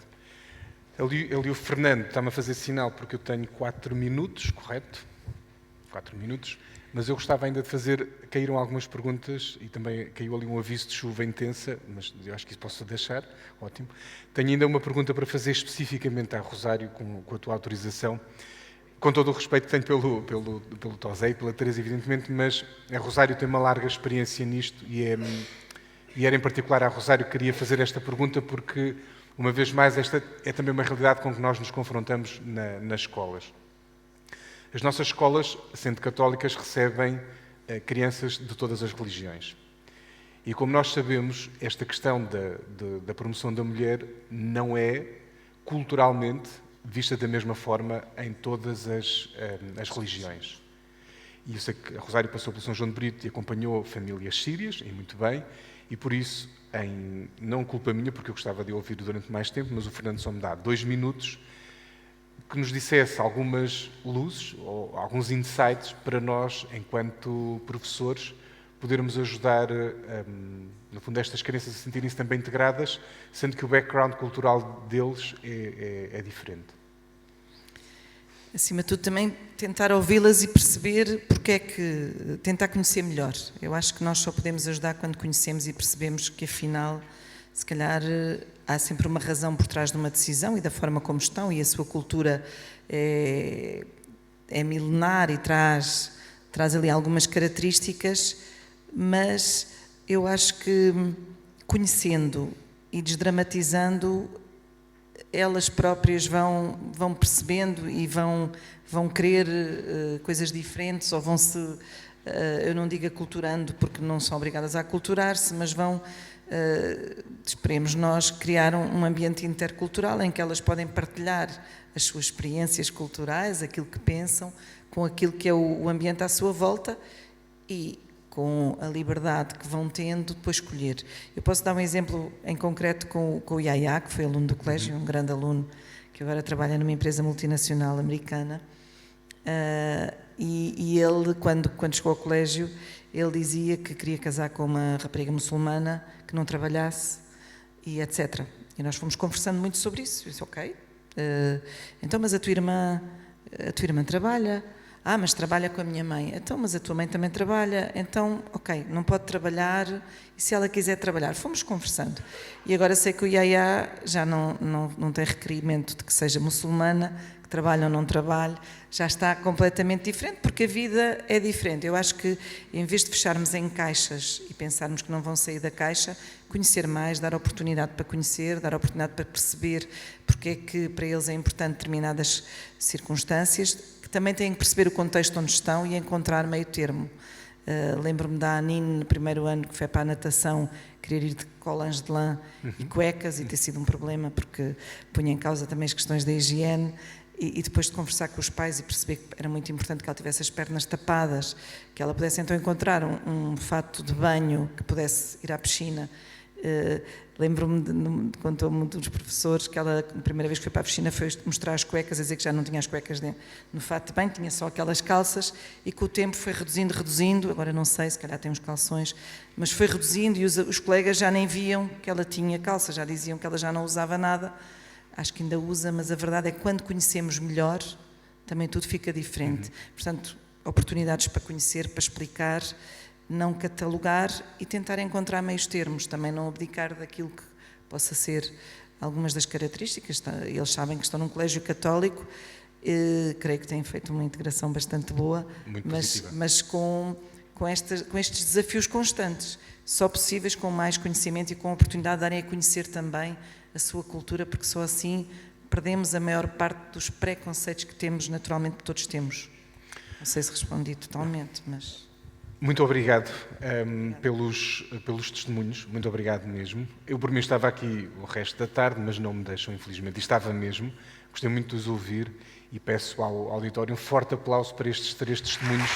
A: Ali o Fernando está-me a fazer sinal porque eu tenho 4 minutos, correto? 4 minutos. Mas eu gostava ainda de caíram algumas perguntas e também caiu ali um aviso de chuva intensa, mas eu acho que isso posso deixar, ótimo. Tenho ainda uma pergunta para fazer especificamente à Rosário, com a tua autorização, com todo o respeito que tenho pelo Tosé e pela Teresa, evidentemente, mas a Rosário tem uma larga experiência nisto e era em particular à Rosário que queria fazer esta pergunta porque, uma vez mais, esta é também uma realidade com que nós nos confrontamos nas escolas. As nossas escolas, sendo católicas, recebem crianças de todas as religiões. E como nós sabemos, esta questão da promoção da mulher não é culturalmente vista da mesma forma em todas as religiões. E eu sei que a Rosário passou pelo São João de Brito e acompanhou famílias sírias, e muito bem, e por isso, não culpa minha, porque eu gostava de ouvir durante mais tempo, mas o Fernando só me dá 2 minutos, que nos dissesse algumas luzes ou alguns insights para nós, enquanto professores, podermos ajudar, no fundo, estas crianças a sentirem-se também integradas, sendo que o background cultural deles é diferente.
B: Acima de tudo, também tentar ouvi-las e perceber porque é que... tentar conhecer melhor. Eu acho que nós só podemos ajudar quando conhecemos e percebemos que, afinal, se calhar há sempre uma razão por trás de uma decisão e da forma como estão, e a sua cultura é milenar e traz ali algumas características, mas eu acho que conhecendo e desdramatizando, elas próprias vão percebendo e vão querer coisas diferentes ou vão se eu não digo aculturando porque não são obrigadas a aculturar-se, mas vão, esperemos nós, criar um ambiente intercultural em que elas podem partilhar as suas experiências culturais, aquilo que pensam, com aquilo que é o ambiente à sua volta e com a liberdade que vão tendo, depois escolher. Eu posso dar um exemplo em concreto com o Yaya, que foi aluno do colégio, um grande aluno, que agora trabalha numa empresa multinacional americana, e ele, quando chegou ao colégio, ele dizia que queria casar com uma rapariga muçulmana, que não trabalhasse, e etc. E nós fomos conversando muito sobre isso. Eu disse, ok, então, mas a tua irmã trabalha? Ah, mas trabalha com a minha mãe. Então, mas a tua mãe também trabalha. Então, ok, não pode trabalhar. E se ela quiser trabalhar? Fomos conversando. E agora sei que o Yaya já não tem requerimento de que seja muçulmana, que trabalhe ou não trabalhe. Já está completamente diferente, porque a vida é diferente. Eu acho que, em vez de fecharmos em caixas e pensarmos que não vão sair da caixa, conhecer mais, dar oportunidade para conhecer, dar oportunidade para perceber porque é que para eles é importante determinadas circunstâncias, também têm que perceber o contexto onde estão e encontrar meio termo. Lembro-me da Anine, no primeiro ano, que foi para a natação, querer ir de colãs de lã e cuecas, e ter sido um problema, porque punha em causa também as questões da higiene, e depois de conversar com os pais e perceber que era muito importante que ela tivesse as pernas tapadas, que ela pudesse então encontrar um fato de banho, que pudesse ir à piscina. Lembro-me, contou-me um dos professores, que ela, a primeira vez que foi para a piscina, foi mostrar as cuecas, a dizer que já não tinha as cuecas no fato de banho, tinha só aquelas calças, e com o tempo foi reduzindo, agora não sei, se calhar tem uns calções, mas foi reduzindo, e os colegas já nem viam que ela tinha calça, já diziam que ela já não usava nada. Acho que ainda usa, mas a verdade é que quando conhecemos melhor, também tudo fica diferente. Portanto, oportunidades para conhecer, para explicar, não catalogar e tentar encontrar meios termos, também não abdicar daquilo que possa ser algumas das características. Eles sabem que estão num colégio católico, creio que têm feito uma integração bastante boa, mas com estes desafios constantes, só possíveis com mais conhecimento e com a oportunidade de darem a conhecer também a sua cultura, porque só assim perdemos a maior parte dos preconceitos que temos, naturalmente, que todos temos. Não sei se respondi totalmente, mas...
A: Muito obrigado pelos testemunhos, muito obrigado mesmo. Eu, por mim, estava aqui o resto da tarde, mas não me deixam, infelizmente, e estava mesmo. Gostei muito de os ouvir e peço ao auditório um forte aplauso para estes 3 testemunhos.